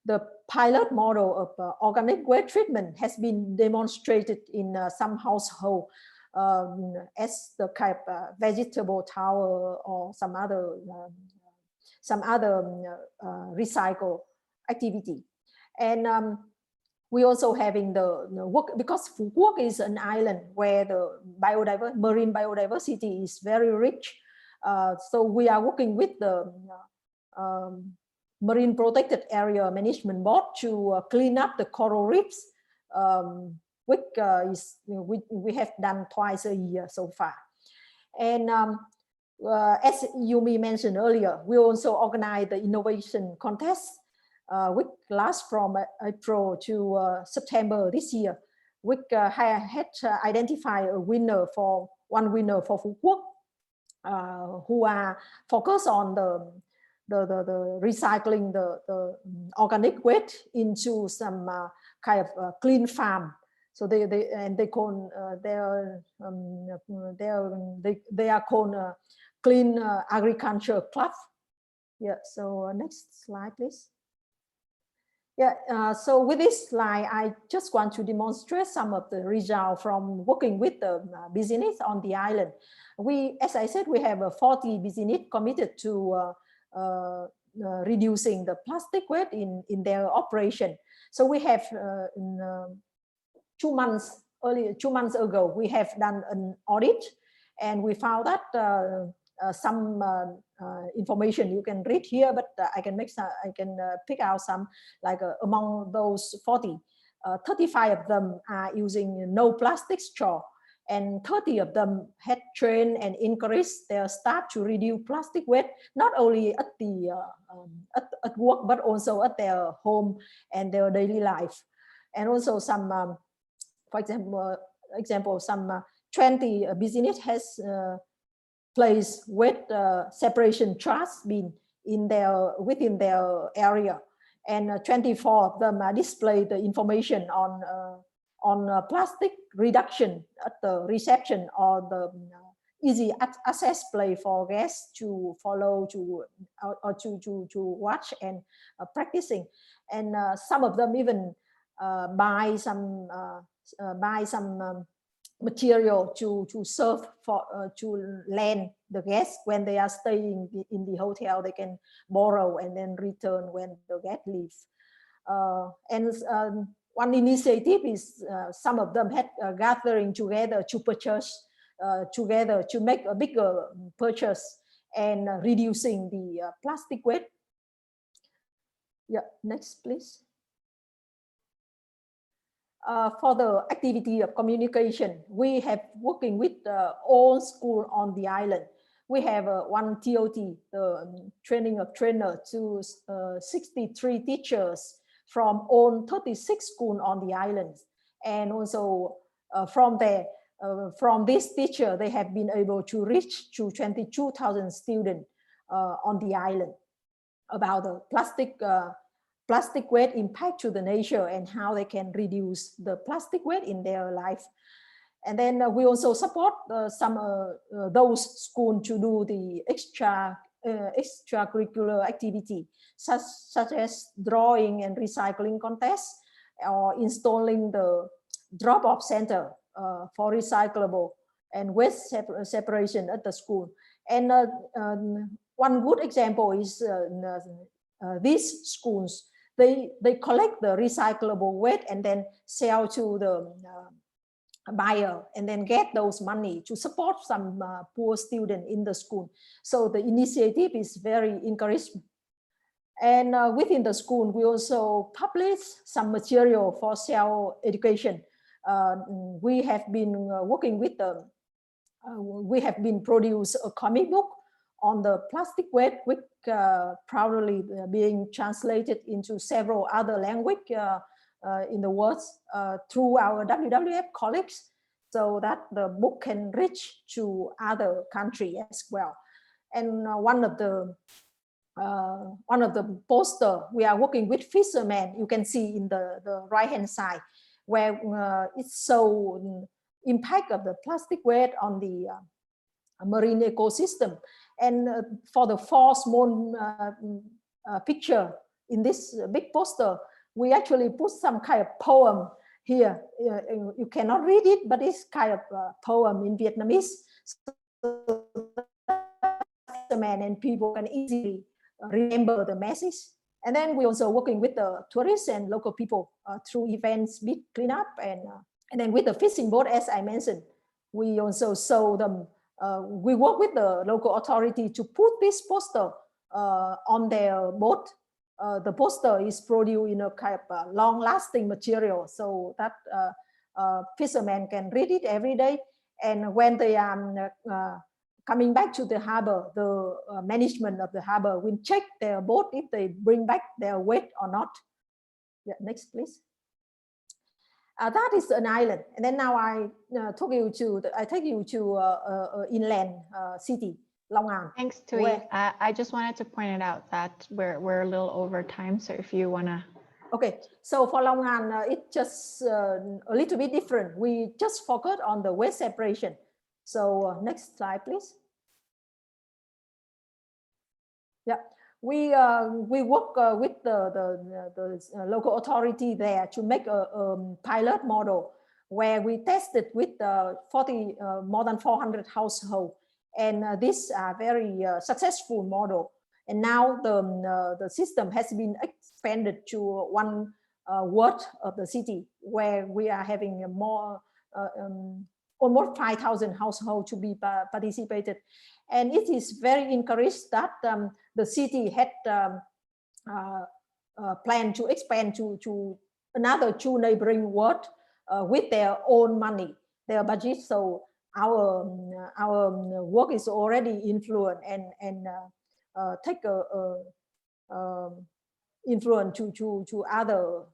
the pilot model of organic waste treatment has been demonstrated in some households as the kind of vegetable tower or some other recycle activity. And we also having the work, because Phú Quốc is an island where the marine biodiversity is very rich. So we are working with the Marine Protected Area Management Board to clean up the coral reefs, which we have done twice a year so far. And as Yumi mentioned earlier, we also organize the innovation contest, which lasts from April to September this year, which had identified one winner for Phú Quốc, who are focused on the recycling the organic waste into some kind of clean farm. So they are called Clean Agriculture Club. Yeah. So next slide, please. Yeah. So with this slide, I just want to demonstrate some of the results from working with the business on the island. As I said, we have 40 business committed to reducing the plastic waste in their operation. So we have 2 months ago, we have done an audit, and we found that some information you can read here, but I can pick out some, like among those 40, 35 of them are using no plastic straw, and 30 of them had trained and encouraged their staff to reduce plastic waste, not only at the at work, but also at their home and their daily life. And also some, for example, some 20 business has placed waste separation trash bin within their area, and 24 of them display the information on plastic reduction at the reception, or the easy access play for guests to follow, or to watch and practicing. And some of them even buy some material to serve for to lend the guests when they are staying in the hotel. They can borrow and then return when the guest leaves. And one initiative is some of them had gathering together to purchase together to make a bigger purchase and reducing the plastic waste. Yeah, next please. For the activity of communication, we have working with all schools on the island. We have one TOT, the training of trainer, to 63 teachers from all 36 schools on the island. And also from this teacher, they have been able to reach to 22,000 students on the island about the plastic plastic waste impact to the nature and how they can reduce the plastic waste in their life. And then we also support some those schools to do the extracurricular activity, such as drawing and recycling contests, or installing the drop-off center for recyclable and waste separation at the school. And one good example is these schools, they collect the recyclable waste and then sell to the buyer, and then get those money to support some poor student in the school. So the initiative is very encouraging. And within the school, we also publish some material for self-education. We have been working with the, we have been produced a comic book on the plastic waste, which proudly being translated into several other languages in the world through our WWF colleagues, so that the book can reach to other countries as well. And one of the poster, we are working with fishermen. You can see in the right hand side, where it's so impact of the plastic waste on the marine ecosystem. And for the 4 small picture in this big poster, we actually put some kind of poem here. You cannot read it, but it's kind of a poem in Vietnamese. So the man and people can easily remember the message. And then we're also working with the tourists and local people through events, beach cleanup, and then with the fishing boat, as I mentioned, we also show them. We work with the local authority to put this poster on their boat. The poster is produced in a kind of long-lasting material, so that fishermen can read it every day. And when they are coming back to the harbor, the management of the harbor will check their boat if they bring back their weight or not. Yeah, next, please. That is an island, and then now I take you to inland city, Long An. Thanks, Thuy. I just wanted to point it out that we're a little over time, so if you wanna. Okay, so for Long An, it's just a little bit different. We just focus on the waste separation. So next slide, please. Yeah, we work with the local authority there to make a pilot model where we tested with more than 400 households, and this very successful model. And now the system has been expanded to one ward of the city, where we are having a more almost 5,000 households to be participated. And it is very encouraged that the city had planned to expand to another 2 neighboring wards with their own money, their budget. So our work is already influenced and take influence to other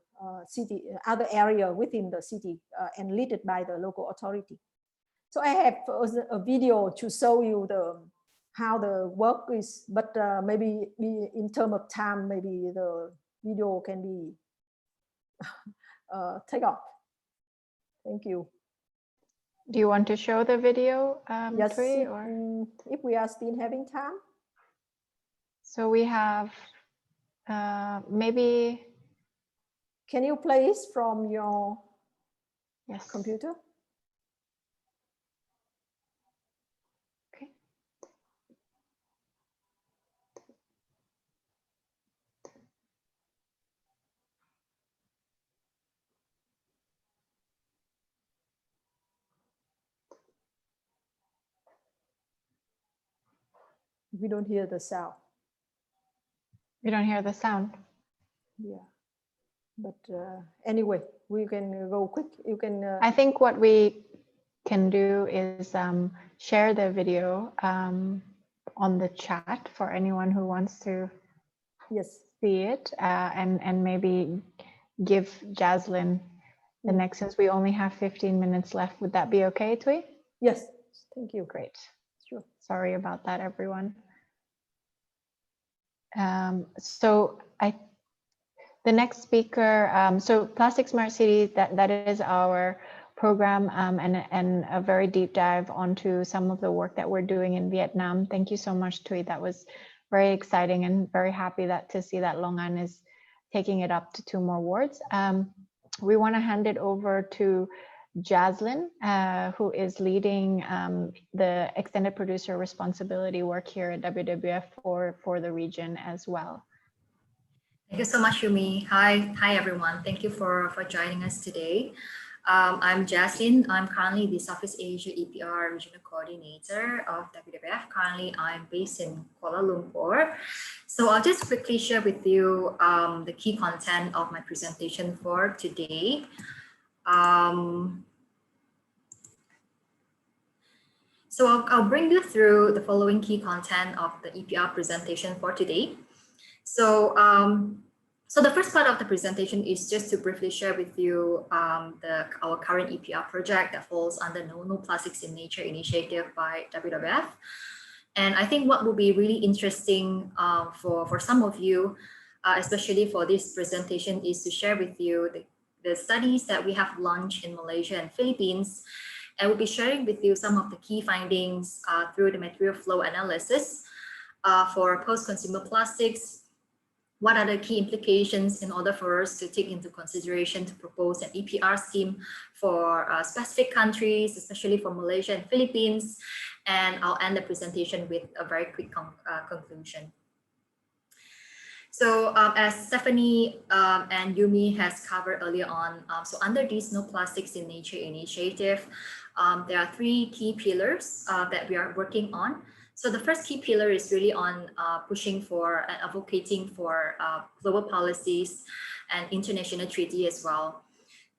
city, other area within the city, and led by the local authority. So I have a video to show you how the work is, but maybe in terms of time, maybe the video can be take off. Thank you. Do you want to show the video, yes, Thuy, or? If we are still having time. So we have maybe. Can you play it from your yes. computer? We don't hear the sound. You don't hear the sound? Yeah, but anyway, we can go quick. You can. I think what we can do is share the video on the chat for anyone who wants to see it, and maybe give Jaslyn the next, since we only have 15 minutes left. Would that be okay, Thuy? Yes, thank you. Great. Sure. Sorry about that, everyone. So The next speaker, so Plastic Smart City, that is our program and a very deep dive onto some of the work that we're doing in Vietnam. Thank you so much, Thuy. That was very exciting and very happy to see that Long An is taking it up to 2 more wards. We want to hand it over to Jaslyn, who is leading the extended producer responsibility work here at WWF for the region as well. Thank you so much, Yumi. Hi everyone. Thank you for joining us today. I'm Jaslyn. I'm currently the Southeast Asia EPR Regional Coordinator of WWF. Currently, I'm based in Kuala Lumpur. So I'll just quickly share with you the key content of my presentation for today. So I'll bring you through the following key content of the EPR presentation for today. So, so the first part of the presentation is just to briefly share with you our current EPR project that falls under No Plastics in Nature initiative by WWF. And I think what will be really interesting for some of you, especially for this presentation, is to share with you the studies that we have launched in Malaysia and Philippines. And we'll be sharing with you some of the key findings through the material flow analysis for post-consumer plastics. What are the key implications in order for us to take into consideration to propose an EPR scheme for specific countries, especially for Malaysia and Philippines? And I'll end the presentation with a very quick conclusion. So as Stephanie and Yumi has covered earlier on, so under this No Plastics in Nature initiative, there are 3 key pillars that we are working on. So the first key pillar is really on pushing for and advocating for global policies and international treaty as well.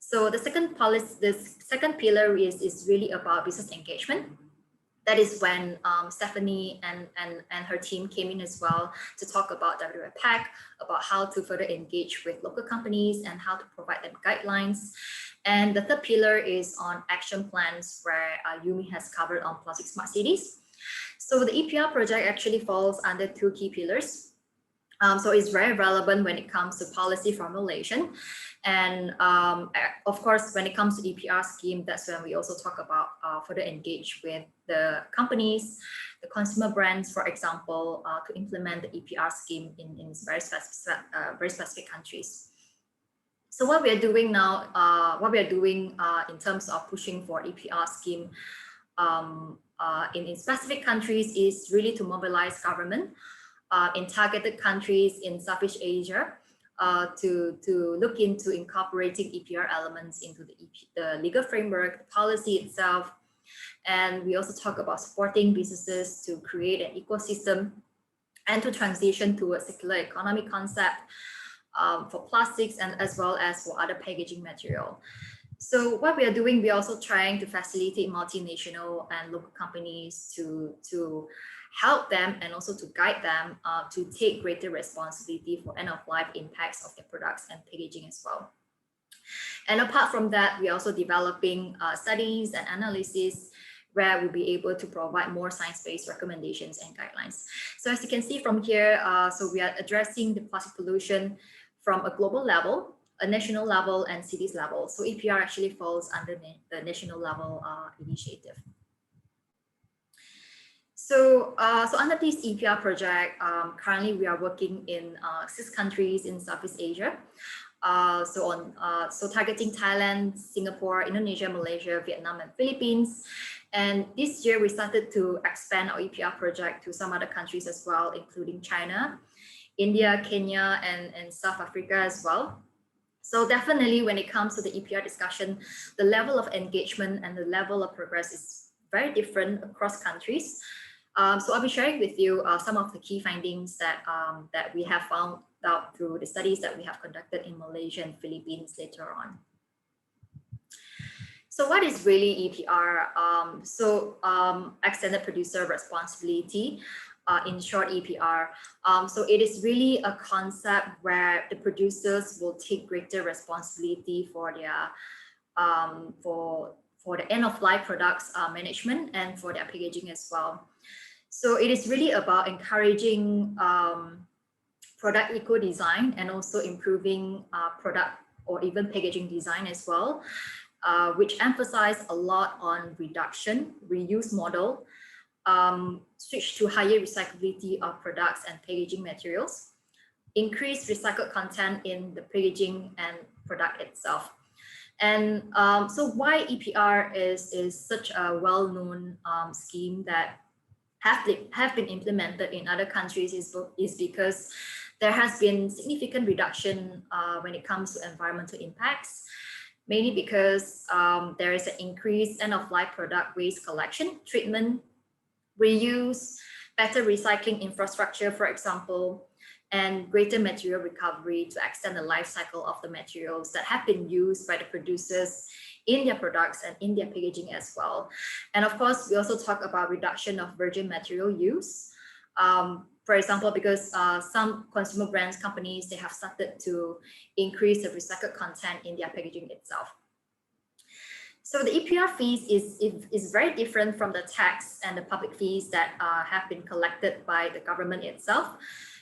So the second pillar is really about business engagement. That is when Stephanie and her team came in as well to talk about WWF PAC, about how to further engage with local companies and how to provide them guidelines. And the third pillar is on action plans, where Yumi has covered on Plastic Smart Cities. So the EPR project actually falls under 2 key pillars. So it's very relevant when it comes to policy formulation. And of course, when it comes to EPR scheme, that's when we also talk about further engage with the companies, the consumer brands, for example, to implement the EPR scheme in very specific countries. So what we are doing now, in terms of pushing for EPR scheme in specific countries is really to mobilize government in targeted countries in Southeast Asia to look into incorporating EPR elements into the legal framework, the policy itself. And we also talk about supporting businesses to create an ecosystem and to transition to a circular economy concept for plastics and as well as for other packaging material. So what we are doing, we're also trying to facilitate multinational and local companies to help them and also to guide them to take greater responsibility for end-of-life impacts of their products and packaging as well. And apart from that, we're also developing studies and analysis where we'll be able to provide more science-based recommendations and guidelines. So as you can see from here, so we are addressing the plastic pollution from a global level, a national level, and cities level. So EPR actually falls under the national level initiative. So, so under this EPR project, currently we are working in 6 countries in Southeast Asia. So targeting Thailand, Singapore, Indonesia, Malaysia, Vietnam, and Philippines. And this year we started to expand our EPR project to some other countries as well, including China, India, Kenya, and South Africa as well. So definitely when it comes to the EPR discussion, the level of engagement and the level of progress is very different across countries. So I'll be sharing with you some of the key findings that we have found out through the studies that we have conducted in Malaysia and Philippines later on. So what is really EPR? Extended Producer Responsibility, in short EPR. So it is really a concept where the producers will take greater responsibility for their for the end-of-life products management and for their packaging as well. So it is really about encouraging product eco-design, and also improving product or even packaging design as well, which emphasize a lot on reduction, reuse model, switch to higher recyclability of products and packaging materials, increase recycled content in the packaging and product itself. And so why EPR is such a well-known scheme that have been implemented in other countries is because there has been significant reduction when it comes to environmental impacts, mainly because there is an increased end-of-life product waste collection, treatment, reuse, better recycling infrastructure, for example, and greater material recovery to extend the life cycle of the materials that have been used by the producers in their products and in their packaging as well. And of course, we also talk about reduction of virgin material use. For example, because some consumer brands companies, they have started to increase the recycled content in their packaging itself. So the EPR fees is very different from the tax and the public fees that have been collected by the government itself,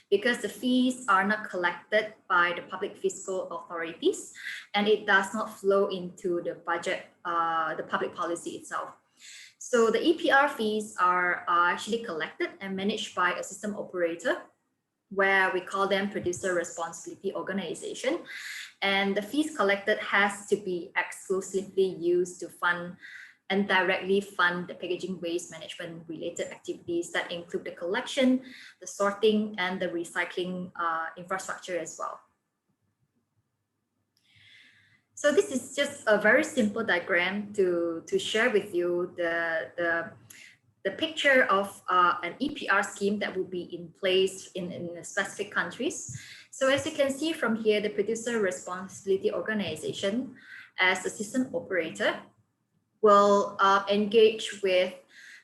because the fees are not collected by the public fiscal authorities, and it does not flow into the budget, the public policy itself. So the EPR fees are actually collected and managed by a system operator, where we call them producer responsibility organization. And the fees collected has to be exclusively used to fund and directly fund the packaging waste management related activities that include the collection, the sorting, and the recycling infrastructure as well. So this is just a very simple diagram to share with you the picture of an EPR scheme that will be in place in specific countries. So as you can see from here, the producer responsibility organization as the system operator will engage with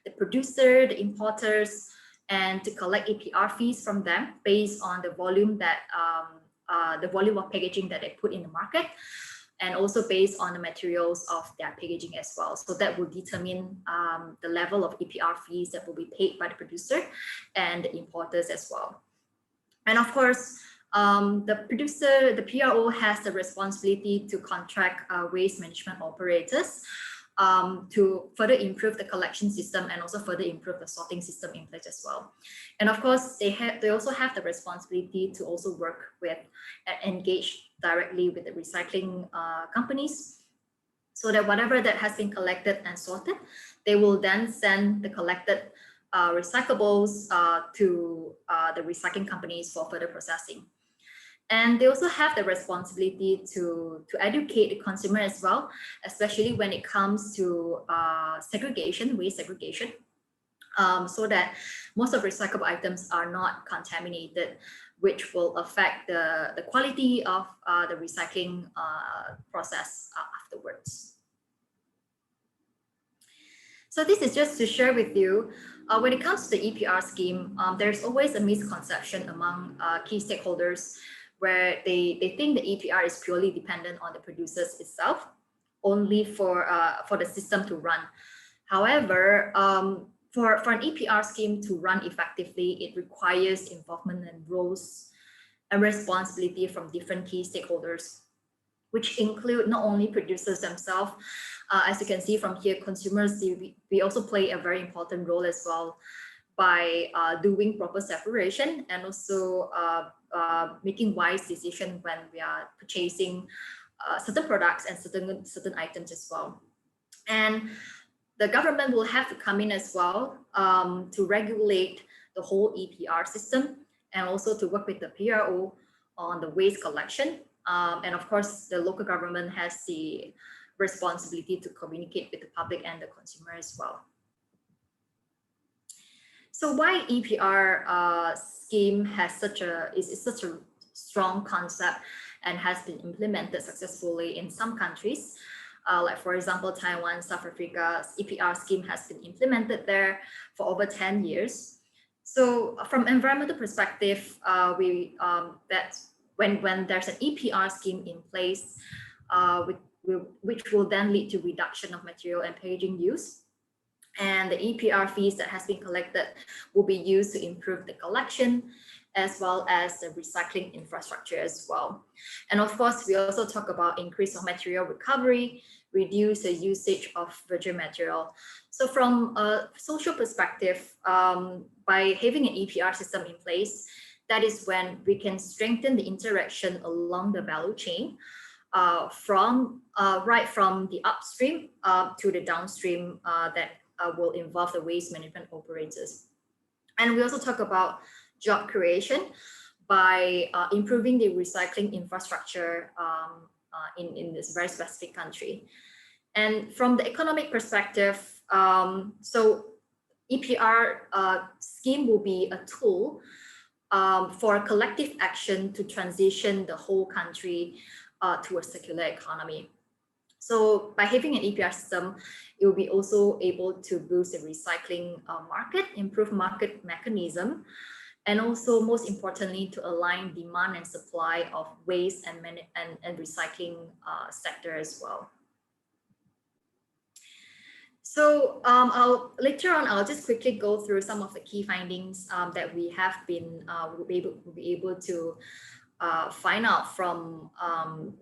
the producer, the importers, and to collect EPR fees from them based on the volume that the volume of packaging that they put in the market, and also based on the materials of their packaging as well. So that will determine the level of EPR fees that will be paid by the producer and the importers as well. And of course, the producer, the PRO, has the responsibility to contract waste management operators to further improve the collection system and also further improve the sorting system in place as well. And of course, they also have the responsibility to also work with and engage directly with the recycling companies, so that whatever that has been collected and sorted, they will then send the collected recyclables to the recycling companies for further processing. And they also have the responsibility to educate the consumer as well, especially when it comes to segregation, waste segregation, so that most of recyclable items are not contaminated, which will affect the quality of the recycling process afterwards. So this is just to share with you, when it comes to the EPR scheme, there's always a misconception among key stakeholders where they think the EPR is purely dependent on the producers itself, only for the system to run. However, for an EPR scheme to run effectively, it requires involvement and roles and responsibility from different key stakeholders, which include not only producers themselves, as you can see from here, consumers, we also play a very important role as well by doing proper separation and also making wise decisions when we are purchasing certain products and certain items as well. And the government will have to come in as well to regulate the whole EPR system, and also to work with the PRO on the waste collection. And of course, the local government has the responsibility to communicate with the public and the consumer as well. So why EPR scheme has is such a strong concept and has been implemented successfully in some countries, like for example, Taiwan, South Africa's EPR scheme has been implemented there for over 10 years. So from environmental perspective, that when there's an EPR scheme in place, which will then lead to reduction of material and packaging use, and the EPR fees that has been collected will be used to improve the collection as well as the recycling infrastructure as well. And of course, we also talk about increase of material recovery, reduce the usage of virgin material. So from a social perspective, by having an EPR system in place, that is when we can strengthen the interaction along the value chain, right from the upstream to the downstream that will involve the waste management operators. And we also talk about job creation by improving the recycling infrastructure in this very specific country. And from the economic perspective, so EPR scheme will be a tool for collective action to transition the whole country to a circular economy. So by having an EPR system, it will be also able to boost the recycling market, improve market mechanism, and also most importantly, to align demand and supply of waste and recycling sector as well. So later on, I'll just quickly go through some of the key findings that we have been will be able to find out from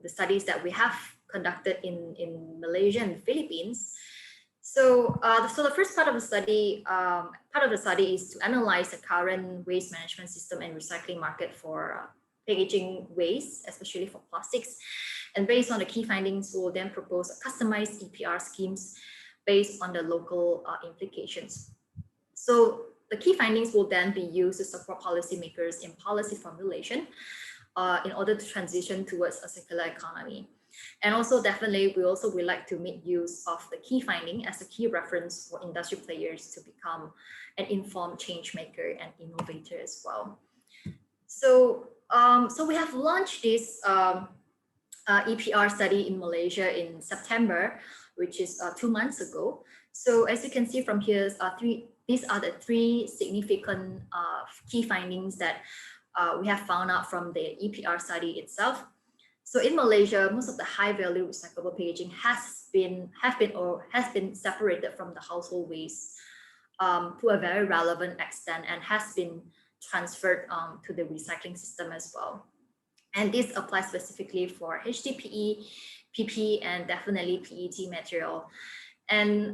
the studies that we have conducted in Malaysia and the Philippines. So, so the first part of the study, is to analyze the current waste management system and recycling market for packaging waste, especially for plastics. And based on the key findings, we'll then propose a customized EPR schemes based on the local implications. So the key findings will then be used to support policymakers in policy formulation in order to transition towards a circular economy. And also definitely, we also would like to make use of the key finding as a key reference for industry players to become an informed change maker and innovator as well. So, so we have launched this EPR study in Malaysia in September, which is 2 months ago. So as you can see from here, these are the three significant key findings that we have found out from the EPR study itself. So in Malaysia, most of the high value recyclable packaging has been separated from the household waste to a very relevant extent and has been transferred to the recycling system as well. And this applies specifically for HDPE, PP, and definitely PET material. And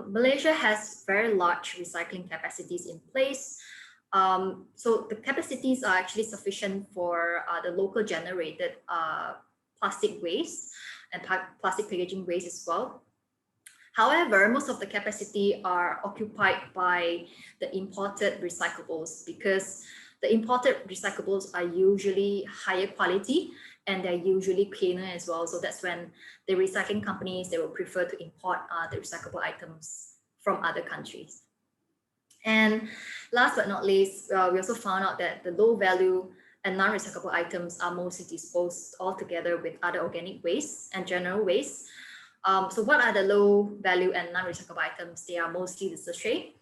Malaysia has very large recycling capacities in place. So the capacities are actually sufficient for the local generated plastic waste and plastic packaging waste as well. However, most of the capacity are occupied by the imported recyclables because the imported recyclables are usually higher quality and they're usually cleaner as well. So that's when the recycling companies, they will prefer to import the recyclable items from other countries. And last but not least, we also found out that the low value and non-recyclable items are mostly disposed altogether with other organic waste and general waste. So what are the low value and non-recyclable items? They are mostly the sachet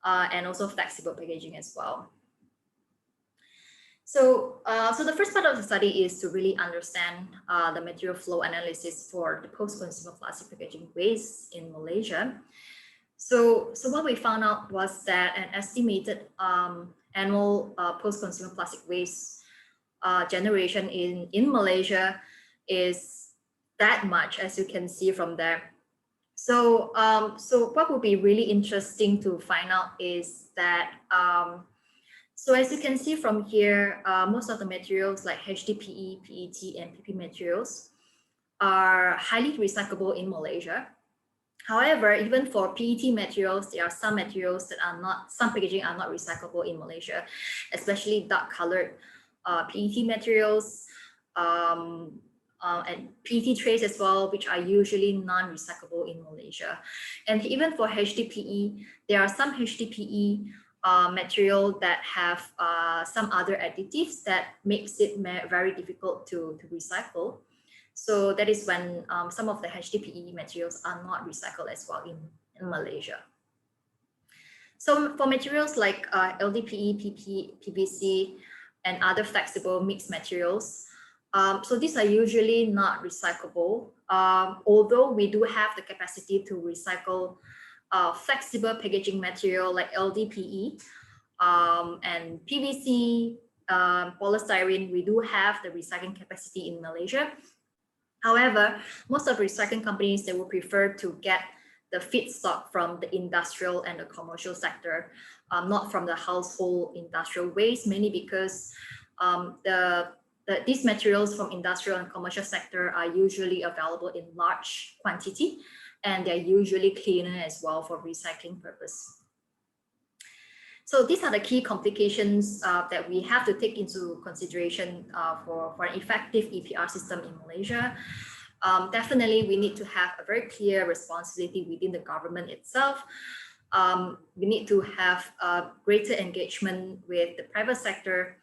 and also flexible packaging as well. So, so the first part of the study is to really understand the material flow analysis for the post-consumer plastic packaging waste in Malaysia. So what we found out was that an estimated annual post-consumer plastic waste generation in Malaysia is that much, as you can see from there. So, so what would be really interesting to find out is that, so as you can see from here, most of the materials like HDPE, PET, and PP materials are highly recyclable in Malaysia. However, even for PET materials, there are some materials that are not, some packaging are not recyclable in Malaysia, especially dark colored PET materials and PET trays as well, which are usually non-recyclable in Malaysia. And even for HDPE, there are some HDPE material that have some other additives that makes it very difficult to recycle. So that is when some of the HDPE materials are not recycled as well in Malaysia. So for materials like LDPE, PP, PVC, and other flexible mixed materials, so these are usually not recyclable, although we do have the capacity to recycle flexible packaging material like LDPE and PVC, polystyrene, we do have the recycling capacity in Malaysia. However, most of recycling companies, they will prefer to get the feedstock from the industrial and the commercial sector, not from the household industrial waste, mainly because these materials from industrial and commercial sector are usually available in large quantity, and they're usually cleaner as well for recycling purpose. So these are the key complications that we have to take into consideration for an effective EPR system in Malaysia. Definitely, we need to have a very clear responsibility within the government itself. We need to have greater engagement with the private sector,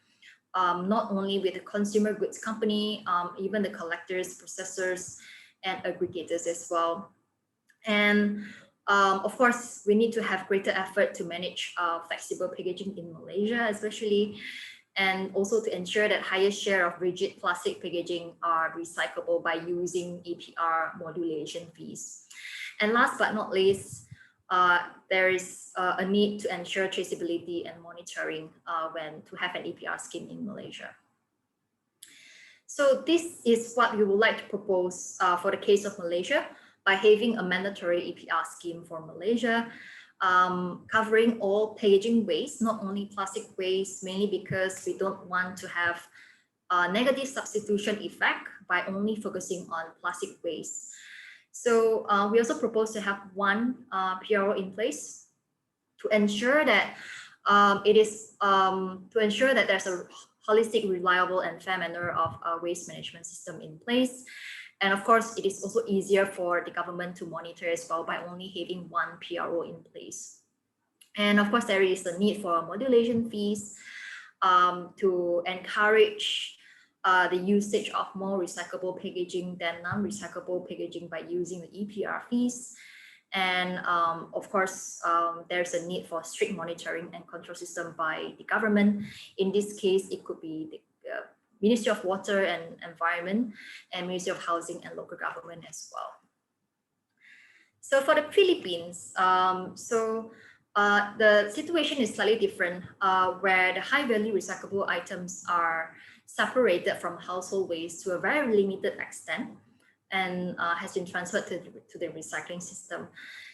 not only with the consumer goods company, even the collectors, processors, and aggregators as well. And of course, we need to have greater effort to manage flexible packaging in Malaysia, especially, and also to ensure that higher share of rigid plastic packaging are recyclable by using EPR modulation fees. And last but not least, there is a need to ensure traceability and monitoring when to have an EPR scheme in Malaysia. So this is what we would like to propose for the case of Malaysia, by having a mandatory EPR scheme for Malaysia, covering all packaging waste, not only plastic waste, mainly because we don't want to have a negative substitution effect by only focusing on plastic waste. So we also propose to have one PRO in place to ensure that there's a holistic, reliable, and fair manner of waste management system in place. And of course, it is also easier for the government to monitor as well by only having one PRO in place. And of course, there is the need for modulation fees to encourage the usage of more recyclable packaging than non-recyclable packaging by using the EPR fees. And of course, there's a need for strict monitoring and control system by the government. In this case, it could be the Ministry of Water and Environment and Ministry of Housing and Local Government as well. So for the Philippines, the situation is slightly different, where the high value recyclable items are separated from household waste to a very limited extent and has been transferred to the recycling system.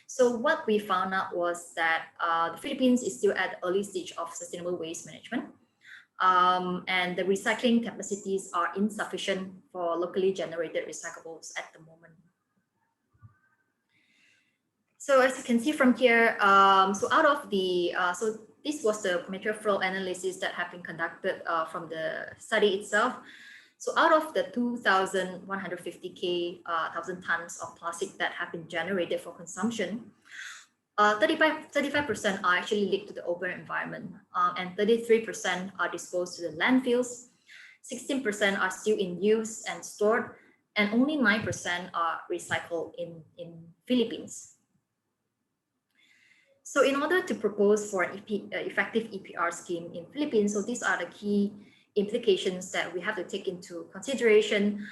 So what we found out was that the Philippines is still at the early stage of sustainable waste management. And the recycling capacities are insufficient for locally generated recyclables at the moment. So as you can see from here, so out of the, so this was the material flow analysis that have been conducted from the study itself. So out of the 2,150,000 tons of plastic that have been generated for consumption, 35% are actually leaked to the open environment, and 33% are disposed to the landfills, 16% are still in use and stored, and only 9% are recycled in Philippines. So in order to propose for an effective EPR scheme in Philippines, so these are the key implications that we have to take into consideration.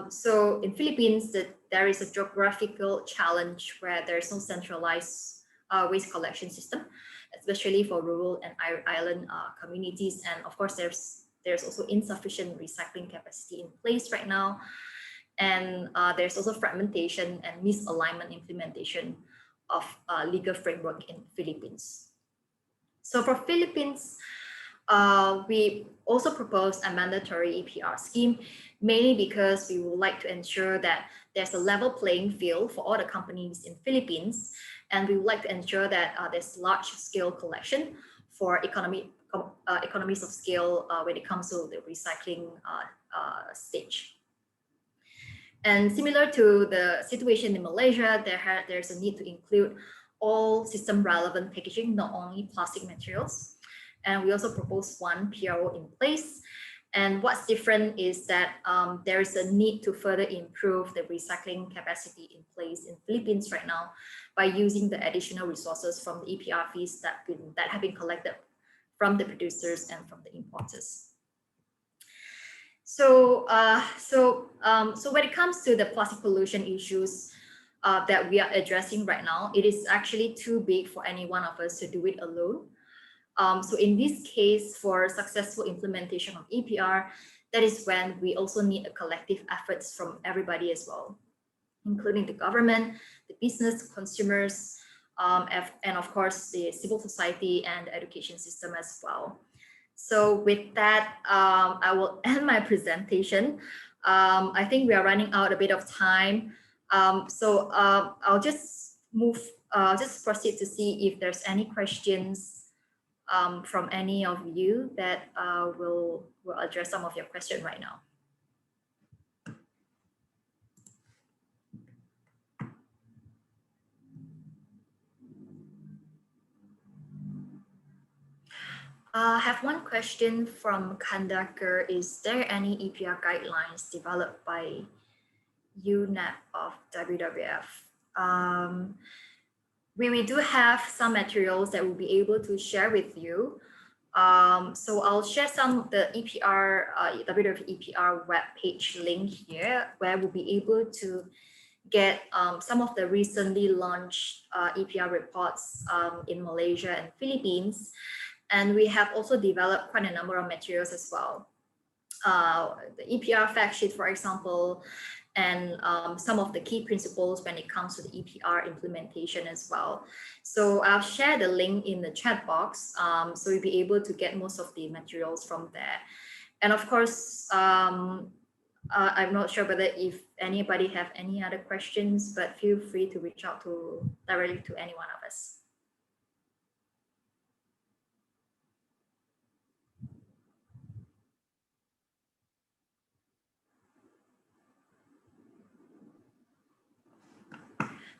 So in Philippines, there is a geographical challenge where there's no centralized waste collection system, especially for rural and island communities. And of course, there's also insufficient recycling capacity in place right now. And there's also fragmentation and misalignment implementation of legal framework in Philippines. So for Philippines, we also proposed a mandatory EPR scheme, mainly because we would like to ensure that there's a level playing field for all the companies in Philippines, and we would like to ensure that there's large-scale collection for economies of scale when it comes to the recycling stage. And similar to the situation in Malaysia, there's a need to include all system-relevant packaging, not only plastic materials. And we also propose one PRO in place. And what's different is that there is a need to further improve the recycling capacity in place in Philippines right now by using the additional resources from the EPR fees that have been collected from the producers and from the importers. So when it comes to the plastic pollution issues that we are addressing right now, it is actually too big for any one of us to do it alone. So in this case, for successful implementation of EPR, that is when we also need a collective efforts from everybody as well, including the government, the business, consumers, and of course the civil society and the education system as well. So with that, I will end my presentation. I think we are running out a bit of time. So I'll just just proceed to see if there's any questions from any of you that will address some of your questions right now. I have one question from Kandakar. Is there any EPR guidelines developed by UNEP of WWF? We do have some materials that we'll be able to share with you. So I'll share some of the EPR, WWF EPR webpage link here, where we'll be able to get some of the recently launched EPR reports in Malaysia and Philippines. And we have also developed quite a number of materials as well. The EPR fact sheet, for example, and some of the key principles when it comes to the EPR implementation as well. So I'll share the link in the chat box, so you'll be able to get most of the materials from there. And of course, I'm not sure whether if anybody have any other questions, but feel free to reach out directly to any one of us.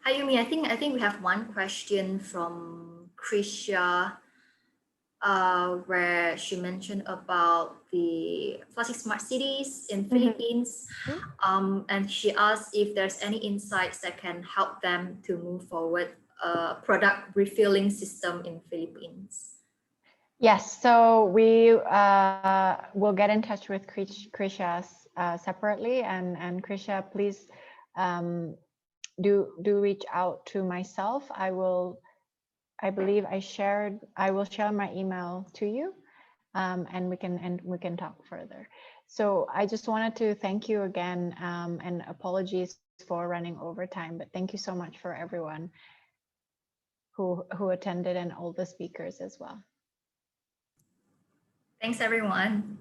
Hi Yumi, I think we have one question from Krisha, where she mentioned about the plastic smart cities in Philippines, and she asked if there's any insights that can help them to move forward a product refilling system in Philippines. Yes, so we will get in touch with Krisha separately, and Krisha, please do reach out to myself. I will share my email to you, and we can talk further. So I just wanted to thank you again, and apologies for running over time, but thank you so much for everyone who attended and all the speakers as well. Thanks everyone.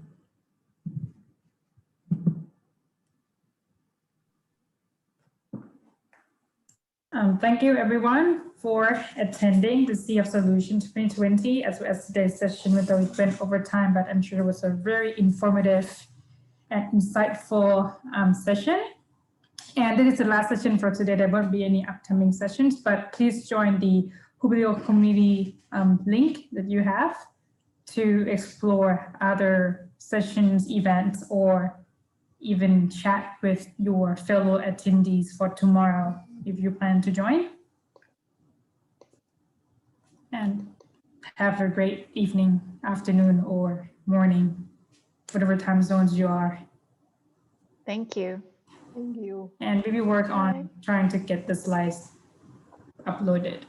Thank you everyone for attending the Sea of Solutions 2020, as well as today's session, although it went over time, but I'm sure it was a very informative and insightful session. And this is the last session for today. There won't be any upcoming sessions, but please join the Jubileo community link that you have to explore other sessions, events, or even chat with your fellow attendees for tomorrow if you plan to join. And have a great evening, afternoon, or morning, whatever time zones you are. Thank you. Thank you. And maybe work on trying to get the slides uploaded.